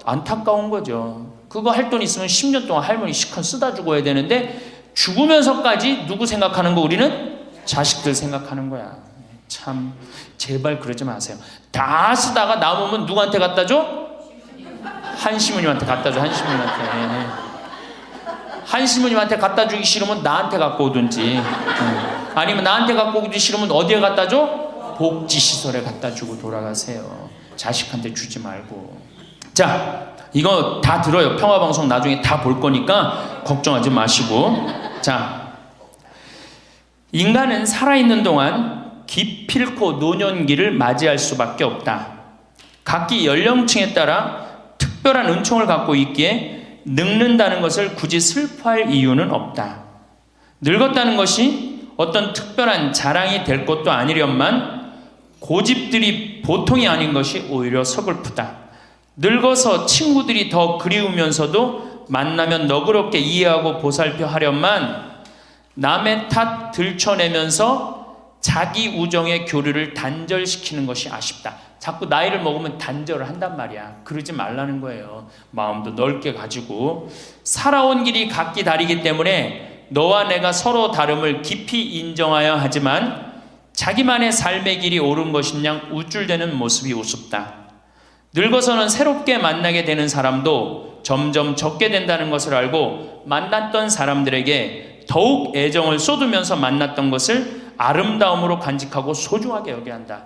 안타까운 거죠. 그거 할 돈 있으면 10년 동안 할머니 시큰 쓰다 죽어야 되는데 죽으면서까지 누구 생각하는 거 우리는? 자식들 생각하는 거야. 참 제발 그러지 마세요. 다 쓰다가 남으면 누구한테 갖다 줘? 한시모님한테 갖다 줘. 한시모님한테 갖다 주기 싫으면 나한테 갖고 오든지, 아니면 나한테 갖고 오기 싫으면 어디에 갖다 줘? 복지시설에 갖다 주고 돌아가세요. 자식한테 주지 말고. 자, 이거 다 들어요. 평화방송 나중에 다 볼 거니까 걱정하지 마시고. 자, 인간은 살아있는 동안 기필코 노년기를 맞이할 수밖에 없다. 각기 연령층에 따라 특별한 은총을 갖고 있기에 늙는다는 것을 굳이 슬퍼할 이유는 없다. 늙었다는 것이 어떤 특별한 자랑이 될 것도 아니련만 고집들이 보통이 아닌 것이 오히려 서글프다. 늙어서 친구들이 더 그리우면서도 만나면 너그럽게 이해하고 보살펴 하련만 남의 탓 들춰내면서 자기 우정의 교류를 단절시키는 것이 아쉽다. 자꾸 나이를 먹으면 단절을 한단 말이야. 그러지 말라는 거예요. 마음도 넓게 가지고. 살아온 길이 각기 다르기 때문에 너와 내가 서로 다름을 깊이 인정하여야 하지만 자기만의 삶의 길이 옳은 것인 양 우쭐대는 모습이 우습다. 늙어서는 새롭게 만나게 되는 사람도 점점 적게 된다는 것을 알고 만났던 사람들에게 더욱 애정을 쏟으면서 만났던 것을 아름다움으로 간직하고 소중하게 여겨야 한다.